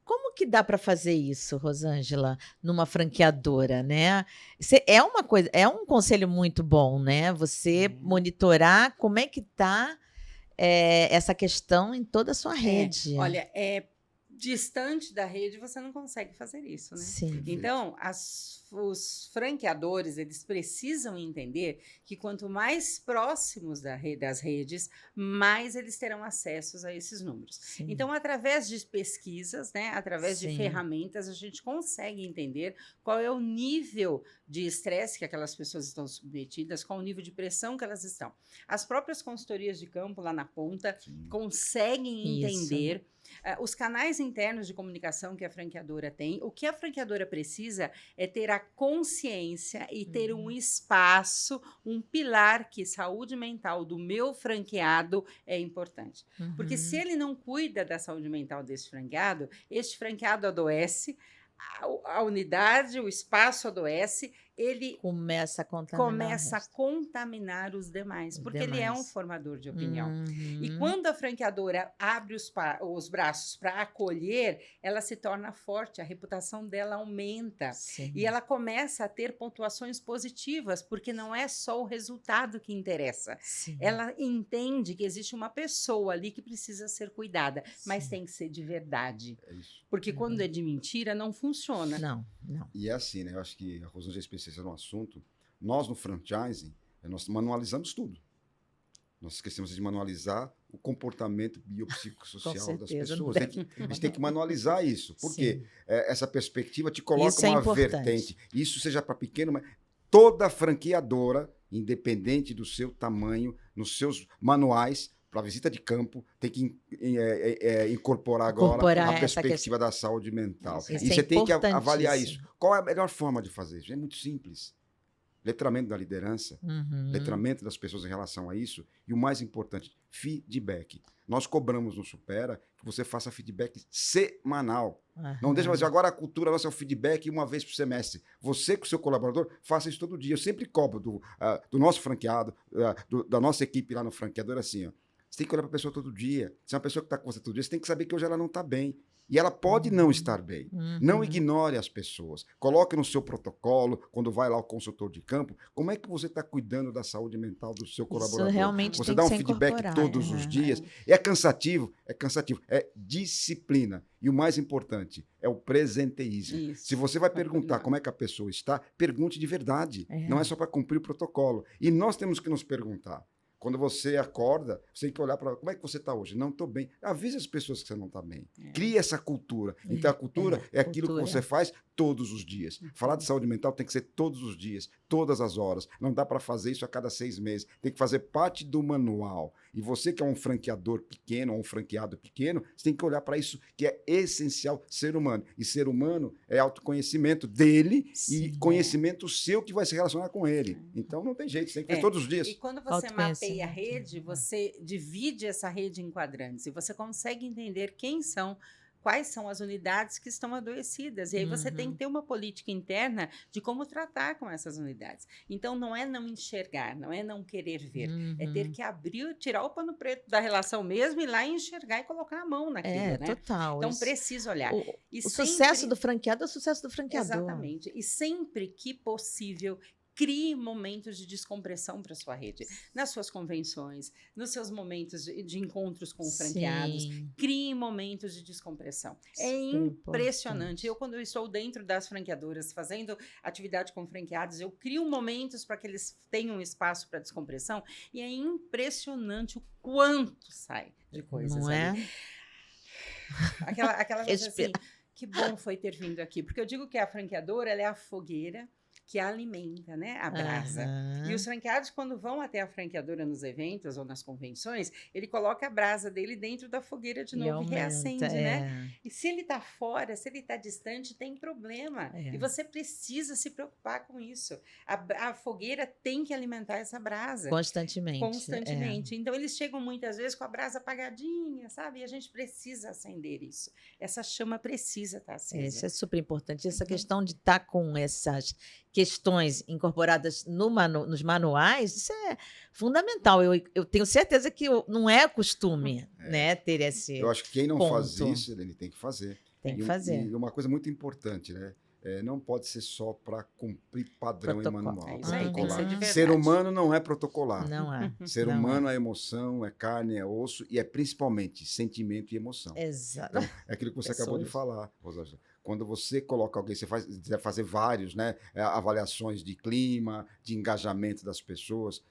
Speaker 1: Como que dá para fazer isso, Rosângela, numa franqueadora, né? É uma coisa, é um conselho muito bom, né? Você monitorar como é que está essa questão em toda a sua rede.
Speaker 2: Olha, distante da rede você não consegue fazer isso, né?
Speaker 1: Sim.
Speaker 2: Então, os franqueadores, eles precisam entender que quanto mais próximos das redes, mais eles terão acesso a esses números.
Speaker 1: Sim.
Speaker 2: Então, através de pesquisas, né, através de ferramentas, a gente consegue entender qual é o nível de estresse que aquelas pessoas estão submetidas, qual o nível de pressão que elas estão. As próprias consultorias de campo lá na ponta conseguem entender os canais internos de comunicação que a franqueadora tem. O que a franqueadora precisa é ter a consciência e ter um espaço, um pilar que saúde mental do meu franqueado é importante. Porque se ele não cuida da saúde mental desse franqueado, este franqueado adoece, a unidade, o espaço adoece, ele começa a contaminar os demais, porque ele é um formador de opinião. E quando a franqueadora abre os braços para acolher, ela se torna forte, a reputação dela aumenta.
Speaker 1: Sim.
Speaker 2: E ela começa a ter pontuações positivas, porque não é só o resultado que interessa.
Speaker 1: Sim.
Speaker 2: Ela entende que existe uma pessoa ali que precisa ser cuidada, mas tem que ser de verdade.
Speaker 3: É isso.
Speaker 2: Porque quando é de mentira, não funciona.
Speaker 1: Não.
Speaker 3: E é assim, né? Eu acho que a Rosângela é especialista no assunto. Nós, no franchising, nós manualizamos tudo. Nós esquecemos de manualizar o comportamento biopsicossocial das pessoas. A gente tem que manualizar isso. Porque essa perspectiva te coloca uma vertente. Isso seja para pequeno, mas toda franqueadora, independente do seu tamanho, nos seus manuais, para visita de campo, tem que incorporar agora a perspectiva da saúde mental. E você tem que avaliar isso. Qual é a melhor forma de fazer isso? É muito simples. Letramento da liderança, letramento das pessoas em relação a isso, e o mais importante, feedback. Nós cobramos no Supera que você faça feedback semanal. Não deixa mais dizer, agora a cultura nossa é o feedback uma vez por semestre. Você com o seu colaborador, faça isso todo dia. Eu sempre cobro do nosso franqueado, da nossa equipe lá no franqueador, assim, ó. Você tem que olhar para a pessoa todo dia. Se é uma pessoa que está com você todo dia, você tem que saber que hoje ela não está bem. E ela pode não estar bem. Não ignore as pessoas. Coloque no seu protocolo, quando vai lá ao consultor de campo, como é que você está cuidando da saúde mental do seu colaborador.
Speaker 1: Isso realmente
Speaker 3: você
Speaker 1: tem
Speaker 3: dá
Speaker 1: que
Speaker 3: um
Speaker 1: ser
Speaker 3: feedback todos os dias. É cansativo? É cansativo. É disciplina. E o mais importante é o presenteísmo. Isso. Se você vai perguntar como é que a pessoa está, pergunte de verdade. Não é só para cumprir o protocolo. E nós temos que nos perguntar. Quando você acorda, você tem que olhar para como é que você está hoje. Não estou bem. Avise as pessoas que você não está bem. Crie essa cultura. Então, a cultura é aquilo que você faz todos os dias. Falar de saúde mental tem que ser todos os dias, todas as horas. Não dá para fazer isso a cada 6 meses. Tem que fazer parte do manual. E você que é um franqueador pequeno ou um franqueado pequeno, você tem que olhar para isso que é essencial ser humano. E ser humano é autoconhecimento dele e conhecimento seu que vai se relacionar com ele. Então, não tem jeito. Você tem que fazer todos os dias.
Speaker 2: E quando você mapeia a rede, você divide essa rede em quadrantes e você consegue entender quais são as unidades que estão adoecidas. E aí você tem que ter uma política interna de como tratar com essas unidades. Então, não é não enxergar, não é não querer ver. É ter que abrir, tirar o pano preto da relação mesmo, ir lá e enxergar e colocar a mão naquilo, né?
Speaker 1: Total.
Speaker 2: Então, precisa olhar.
Speaker 1: O sucesso do franqueado é o sucesso do franqueador.
Speaker 2: Exatamente. E sempre que possível, crie momentos de descompressão para sua rede. Nas suas convenções, nos seus momentos de encontros com franqueados. Crie momentos de descompressão. É impressionante. Quando eu estou dentro das franqueadoras, fazendo atividade com franqueados, eu crio momentos para que eles tenham espaço para descompressão. E é impressionante o quanto sai de coisas.
Speaker 1: Não
Speaker 2: ali. Aquela coisa assim, que bom foi ter vindo aqui. Porque eu digo que a franqueadora ela é a fogueira, que alimenta, né, a brasa. E os franqueados, quando vão até a franqueadora nos eventos ou nas convenções, ele coloca a brasa dele dentro da fogueira de novo e reacende, né? E se ele está fora, se ele está distante, tem problema. E você precisa se preocupar com isso. A fogueira tem que alimentar essa brasa.
Speaker 1: Constantemente.
Speaker 2: Constantemente. Então, eles chegam muitas vezes com a brasa apagadinha, sabe? E a gente precisa acender isso. Essa chama precisa estar acesa.
Speaker 1: Isso é super importante. Essa questão de estar com essas questões incorporadas nos manuais, isso é fundamental. Eu tenho certeza que não é costume, né, ter esse
Speaker 3: Eu acho que quem não
Speaker 1: ponto.
Speaker 3: faz isso, ele tem que fazer.
Speaker 1: Tem que fazer.
Speaker 3: E uma coisa muito importante, né? Não pode ser só para cumprir padrão e manual.
Speaker 2: Isso aí, tem que ser de verdade.
Speaker 3: Ser humano não é protocolar.
Speaker 1: Não é.
Speaker 3: Ser humano é emoção, é carne, é osso e é principalmente sentimento e emoção.
Speaker 1: Exato.
Speaker 3: Então, é aquilo que você acabou de falar, Rosângela. Quando você coloca alguém, você vai fazer vários, né, avaliações de clima, de engajamento das pessoas.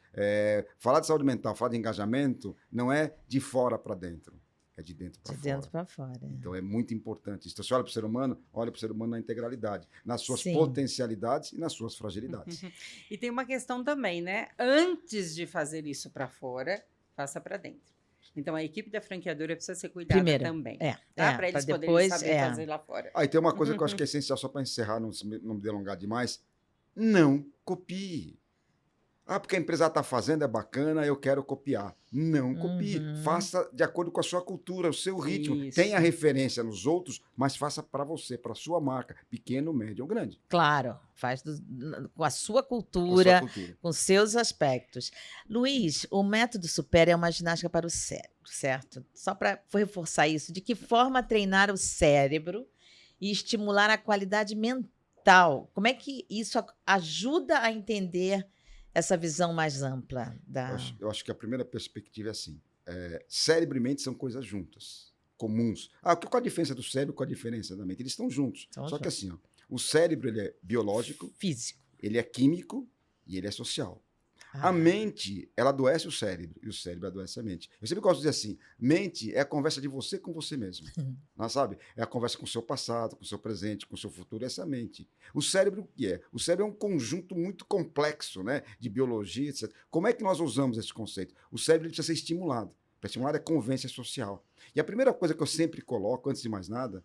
Speaker 3: Falar de saúde mental, falar de engajamento, não é de fora para dentro. É de dentro para fora.
Speaker 1: De dentro para fora.
Speaker 3: Então, é muito importante. Então, você olha para o ser humano, olha para o ser humano na integralidade, nas suas potencialidades e nas suas fragilidades.
Speaker 2: E tem uma questão também, né? Antes de fazer isso para fora, faça para dentro. Então, a equipe da franqueadora precisa ser cuidada também. Para eles poderem saber fazer lá fora.
Speaker 3: E tem uma coisa que eu acho que é essencial, só para encerrar, não me delongar demais. Não copie. Porque a empresa está fazendo, é bacana, eu quero copiar. Não copie. Faça de acordo com a sua cultura, o seu ritmo.
Speaker 2: Isso.
Speaker 3: Tenha referência nos outros, mas faça para você, para a sua marca, pequeno, médio ou grande.
Speaker 1: Claro, faz com a sua cultura, com seus aspectos. Luiz, o método Supera é uma ginástica para o cérebro, certo? Só para reforçar isso, de que forma treinar o cérebro e estimular a qualidade mental? Como é que isso ajuda a entender essa visão mais ampla?
Speaker 3: Eu acho que a primeira perspectiva é assim. Cérebro e mente são coisas juntas, comuns. Qual a diferença do cérebro com a diferença da mente? Eles estão juntos. Só que assim, o cérebro ele é biológico,
Speaker 1: físico,
Speaker 3: ele é químico e ele é social. A mente, ela adoece o cérebro e o cérebro adoece a mente. Eu sempre gosto de dizer assim, mente é a conversa de você com você mesmo. Não sabe? É a conversa com o seu passado, com o seu presente, com o seu futuro, essa é a mente. O cérebro, o que é? O cérebro é um conjunto muito complexo, né, de biologia, etc. Como é que nós usamos esse conceito? O cérebro precisa ser estimulado. Para estimular é convivência social. E a primeira coisa que eu sempre coloco, antes de mais nada,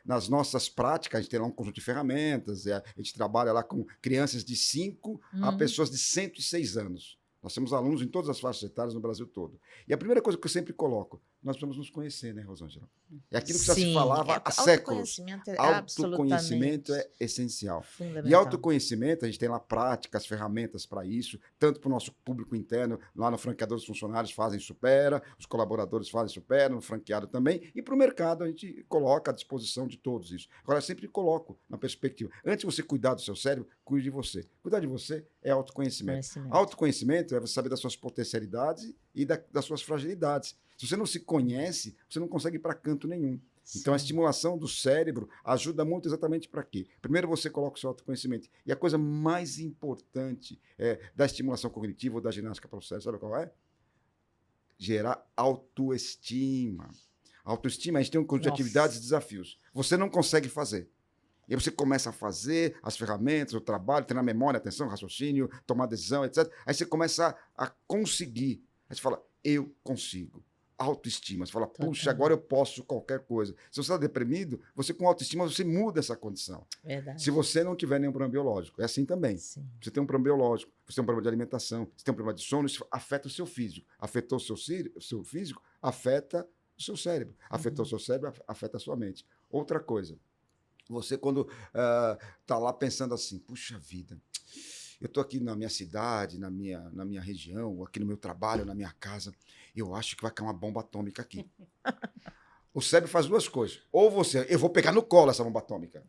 Speaker 3: nas nossas práticas, a gente tem lá um conjunto de ferramentas, a gente trabalha lá com crianças de 5 a pessoas de 106 anos. Nós temos alunos em todas as faixas etárias no Brasil todo. E a primeira coisa que eu sempre coloco, nós precisamos nos conhecer, né, Rosângela? É aquilo que já se falava há séculos. Autoconhecimento é essencial. E autoconhecimento, a gente tem lá práticas, ferramentas para isso, tanto para o nosso público interno, lá no franqueador, os funcionários fazem Supera, os colaboradores fazem Supera, no franqueado também, e para o mercado a gente coloca à disposição de todos isso. Agora, eu sempre coloco na perspectiva, antes de você cuidar do seu cérebro, cuide de você. Cuidar de você é autoconhecimento. Autoconhecimento é você saber das suas potencialidades e das suas fragilidades. Se você não se conhece, você não consegue ir para canto nenhum. Então, a estimulação do cérebro ajuda muito exatamente para quê? Primeiro, você coloca o seu autoconhecimento. E a coisa mais importante da estimulação cognitiva ou da ginástica para o cérebro, sabe qual é? Gerar autoestima. Autoestima, a gente tem um conjunto de atividades e desafios. Você não consegue fazer. E aí você começa a fazer as ferramentas, o trabalho, treinar memória, atenção, raciocínio, tomar decisão, etc. Aí você começa a conseguir. Aí você fala, eu consigo. Autoestima. Você fala, puxa, agora eu posso qualquer coisa. Se você está deprimido, você com autoestima, você muda essa condição.
Speaker 1: Verdade.
Speaker 3: Se você não tiver nenhum problema biológico. É assim também.
Speaker 1: Sim.
Speaker 3: Você tem um problema biológico, você tem um problema de alimentação, você tem um problema de sono, isso afeta o seu físico. Afetou o seu físico, afeta o seu cérebro. Afetou o seu cérebro, afeta a sua mente. Outra coisa. Você, quando está lá pensando assim, puxa vida, eu estou aqui na minha cidade, na minha região, aqui no meu trabalho, na minha casa, eu acho que vai cair uma bomba atômica aqui. O cérebro faz duas coisas. Ou eu vou pegar no colo essa bomba atômica,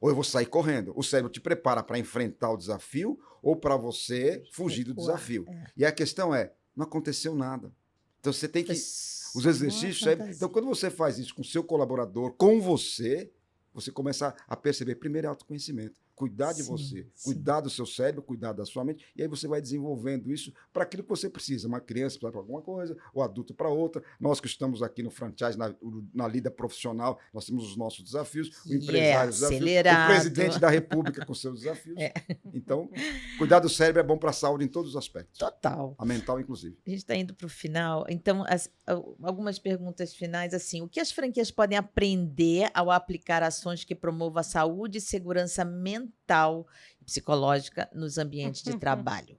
Speaker 3: ou eu vou sair correndo. O cérebro te prepara para enfrentar o desafio ou para você fugir do desafio. E a questão não aconteceu nada. Então você tem que... Os exercícios... Então quando você faz isso com o seu colaborador, com você começa a perceber, primeiro, autoconhecimento. cuidar de
Speaker 1: Sim,
Speaker 3: você,
Speaker 1: sim.
Speaker 3: cuidar do seu cérebro, cuidar da sua mente, e aí você vai desenvolvendo isso para aquilo que você precisa. Uma criança precisa para alguma coisa, o adulto para outra. Nós que estamos aqui no franchise, na lida profissional, nós temos os nossos desafios, o empresário os desafios, o presidente da República com seus desafios. Então, cuidar do cérebro é bom para a saúde em todos os aspectos.
Speaker 1: Total.
Speaker 3: A mental, inclusive.
Speaker 1: A gente está indo para o final. Então, algumas perguntas finais, assim. O que as franquias podem aprender ao aplicar ações que promovam a saúde e segurança mental e psicológica nos ambientes de trabalho?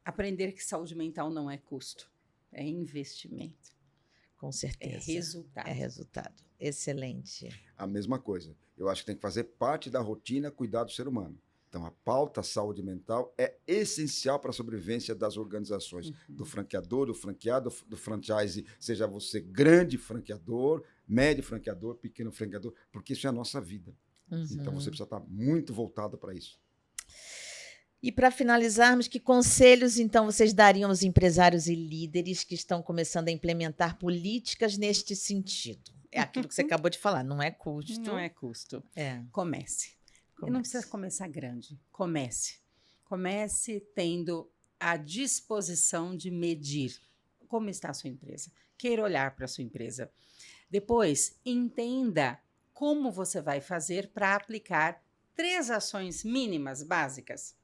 Speaker 2: Aprender que saúde mental não é custo, é investimento.
Speaker 1: Com certeza.
Speaker 2: É resultado.
Speaker 1: É resultado. Excelente.
Speaker 3: A mesma coisa. Eu acho que tem que fazer parte da rotina cuidar do ser humano. Então, a pauta saúde mental é essencial para a sobrevivência das organizações, do franqueador, do franqueado, do franchise, seja você grande franqueador, médio franqueador, pequeno franqueador, porque isso é a nossa vida. Então, você precisa estar muito voltado para isso.
Speaker 1: E para finalizarmos, que conselhos, então, vocês dariam aos empresários e líderes que estão começando a implementar políticas neste sentido? É aquilo que você acabou de falar, não é custo.
Speaker 2: Não é custo. Comece. E não precisa começar grande. Comece. Comece tendo a disposição de medir como está a sua empresa. Queira olhar para a sua empresa. Depois, entenda como você vai fazer para aplicar 3 ações mínimas, básicas,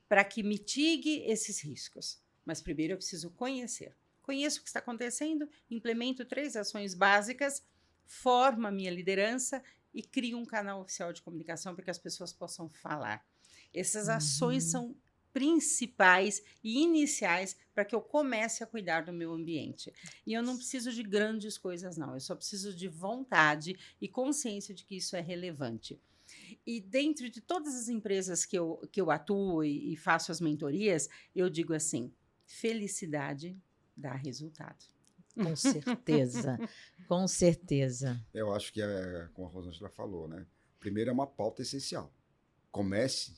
Speaker 2: para que mitigue esses riscos. Mas primeiro eu preciso conhecer. Conheço o que está acontecendo, implemento 3 ações básicas, formo a minha liderança e crio um canal oficial de comunicação para que as pessoas possam falar. Essas ações são principais e iniciais para que eu comece a cuidar do meu ambiente. E eu não preciso de grandes coisas, não. Eu só preciso de vontade e consciência de que isso é relevante. E dentro de todas as empresas que eu atuo e faço as mentorias, eu digo assim, felicidade dá resultado.
Speaker 1: Com certeza, com certeza.
Speaker 3: Eu acho que é como a Rosângela falou, né? Primeiro é uma pauta essencial. Comece.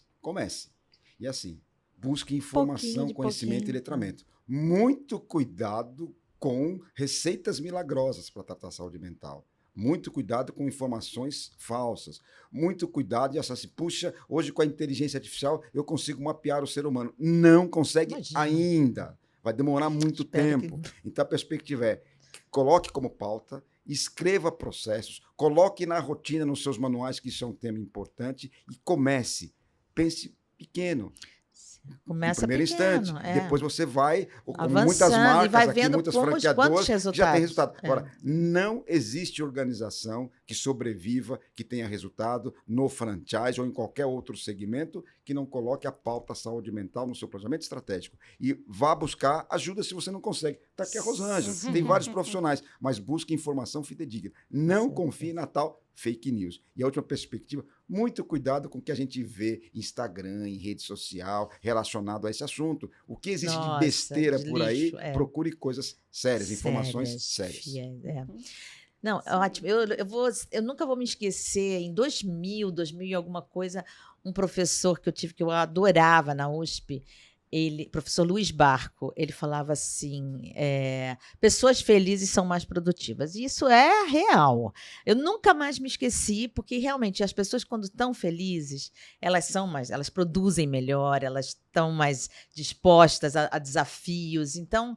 Speaker 3: E assim, busque informação, conhecimento e letramento. Muito cuidado com receitas milagrosas para tratar a saúde mental. Muito cuidado com informações falsas. Muito cuidado e assim, puxa, hoje com a inteligência artificial eu consigo mapear o ser humano. Não consegue ainda. Vai demorar muito tempo. Então, a perspectiva é coloque como pauta, escreva processos, coloque na rotina, nos seus manuais, que isso é um tema importante, e comece. Pense pequeno.
Speaker 1: Começa
Speaker 3: no primeiro instante. Depois você vai, como muitas
Speaker 1: marcas, e vai
Speaker 3: aqui,
Speaker 1: vendo
Speaker 3: muitas franqueadoras, já tem resultado.
Speaker 1: É.
Speaker 3: Agora, não existe organização que sobreviva, que tenha resultado no franchise ou em qualquer outro segmento que não coloque a pauta saúde mental no seu planejamento estratégico. E vá buscar ajuda se você não consegue. Está aqui a Rosângela, tem vários profissionais, mas busque informação fidedigna. Não confie na tal fake news. E a última perspectiva, muito cuidado com o que a gente vê em Instagram, em rede social, relacionado a esse assunto. O que existe de besteira por lixo, aí, procure coisas sérias, informações sérias.
Speaker 1: Não, ótimo. Eu nunca vou me esquecer, em 2000 e alguma coisa, um professor que eu tive, que eu adorava na USP, professor Luiz Barco, ele falava assim, pessoas felizes são mais produtivas. E isso é real. Eu nunca mais me esqueci, porque realmente as pessoas, quando estão felizes, elas produzem melhor, elas estão mais dispostas a desafios. Então,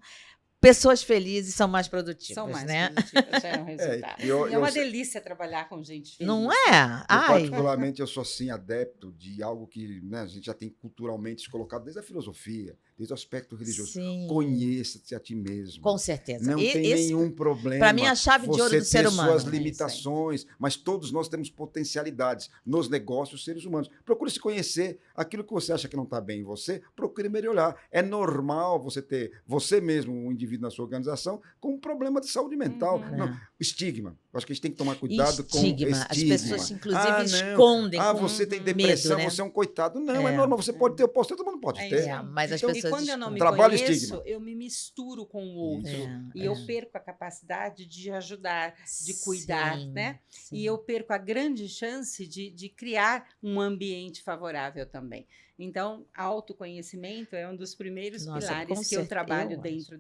Speaker 1: pessoas felizes são mais produtivas,
Speaker 2: são mais
Speaker 1: né?
Speaker 2: produtivas, é um resultado. É uma delícia trabalhar com gente feliz.
Speaker 1: Não é?
Speaker 3: Particularmente, eu sou assim, adepto de algo que, né, a gente já tem culturalmente colocado desde a filosofia, desde o aspecto religioso. Sim. Conheça-te a ti mesmo.
Speaker 1: Com certeza.
Speaker 3: Não tem nenhum problema.
Speaker 1: Para mim, a chave de ouro do ser humano.
Speaker 3: Você ter suas limitações, mas todos nós temos potencialidades nos negócios, seres humanos. Procure se conhecer. Aquilo que você acha que não está bem em você, procure melhorar. É normal você ter, você mesmo, um indivíduo na sua organização, com um problema de saúde mental. Não, estigma. Acho que a gente tem que tomar cuidado com estigma.
Speaker 1: As pessoas, inclusive, escondem.
Speaker 3: Você tem depressão, medo, né? Você é um coitado. Não, é normal. Você pode ter, eu posso ter, todo mundo pode ter.
Speaker 1: Mas as pessoas
Speaker 2: e quando eu não me conheço, estigma. Eu me misturo com o outro. E eu perco a capacidade de ajudar, de cuidar, né? Sim. E eu perco a grande chance de criar um ambiente favorável também. Então, autoconhecimento é um dos primeiros pilares que eu trabalho dentro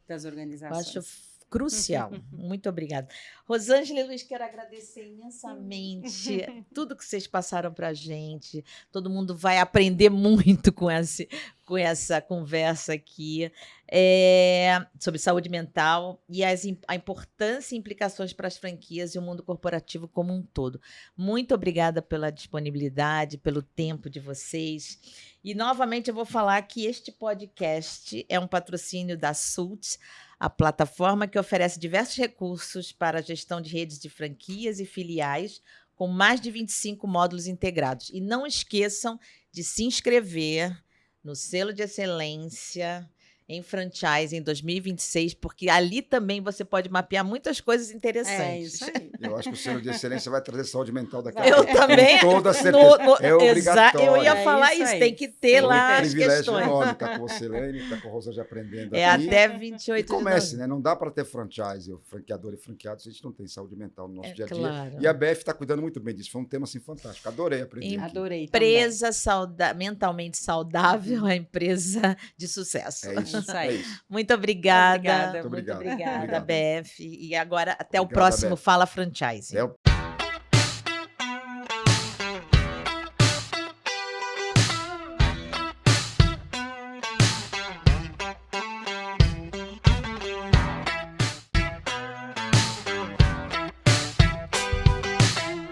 Speaker 2: das organizações.
Speaker 1: Eu acho crucial. Muito obrigada. Rosângela e Luiz, quero agradecer imensamente tudo que vocês passaram para a gente. Todo mundo vai aprender muito com essa conversa aqui sobre saúde mental e a importância e implicações para as franquias e o mundo corporativo como um todo. Muito obrigada pela disponibilidade, pelo tempo de vocês. E, novamente, eu vou falar que este podcast é um patrocínio da SULT, a plataforma que oferece diversos recursos para a gestão de redes de franquias e filiais, com mais de 25 módulos integrados. E não esqueçam de se inscrever no Selo de Excelência em Franchise em 2026, porque ali também você pode mapear muitas coisas interessantes.
Speaker 2: É isso aí.
Speaker 3: Eu acho que o Selo de Excelência vai trazer saúde mental daqui a
Speaker 1: Eu
Speaker 3: pouco.
Speaker 1: também.
Speaker 3: Com toda certeza. É obrigatório.
Speaker 1: Eu ia falar
Speaker 2: isso
Speaker 1: isso,
Speaker 2: aí.
Speaker 1: tem que ter
Speaker 3: Foi
Speaker 1: lá
Speaker 3: um
Speaker 1: as
Speaker 3: privilégio
Speaker 1: questões.
Speaker 3: enorme estar com você, Elaine, estar com a Rosângela aprendendo
Speaker 1: É
Speaker 3: aqui.
Speaker 1: até
Speaker 3: E
Speaker 1: 28 de
Speaker 3: comece,
Speaker 1: novembro.
Speaker 3: né? Não dá para ter franchise, franqueador e franqueado, se a gente não tem saúde mental no nosso dia a dia.
Speaker 1: Claro.
Speaker 3: E a BF está cuidando muito bem disso. Foi um tema assim fantástico. Adorei aprender. aqui.
Speaker 2: Adorei também.
Speaker 1: Empresa mentalmente saudável é empresa de sucesso.
Speaker 3: É isso.
Speaker 2: Isso aí.
Speaker 3: É isso.
Speaker 1: Muito obrigada.
Speaker 2: Obrigada.
Speaker 3: Muito obrigado.
Speaker 1: Muito obrigada,
Speaker 3: Obrigado.
Speaker 1: BF. E agora, até o
Speaker 3: Obrigado,
Speaker 1: próximo
Speaker 3: BF.
Speaker 1: Fala Franchise.
Speaker 3: Até o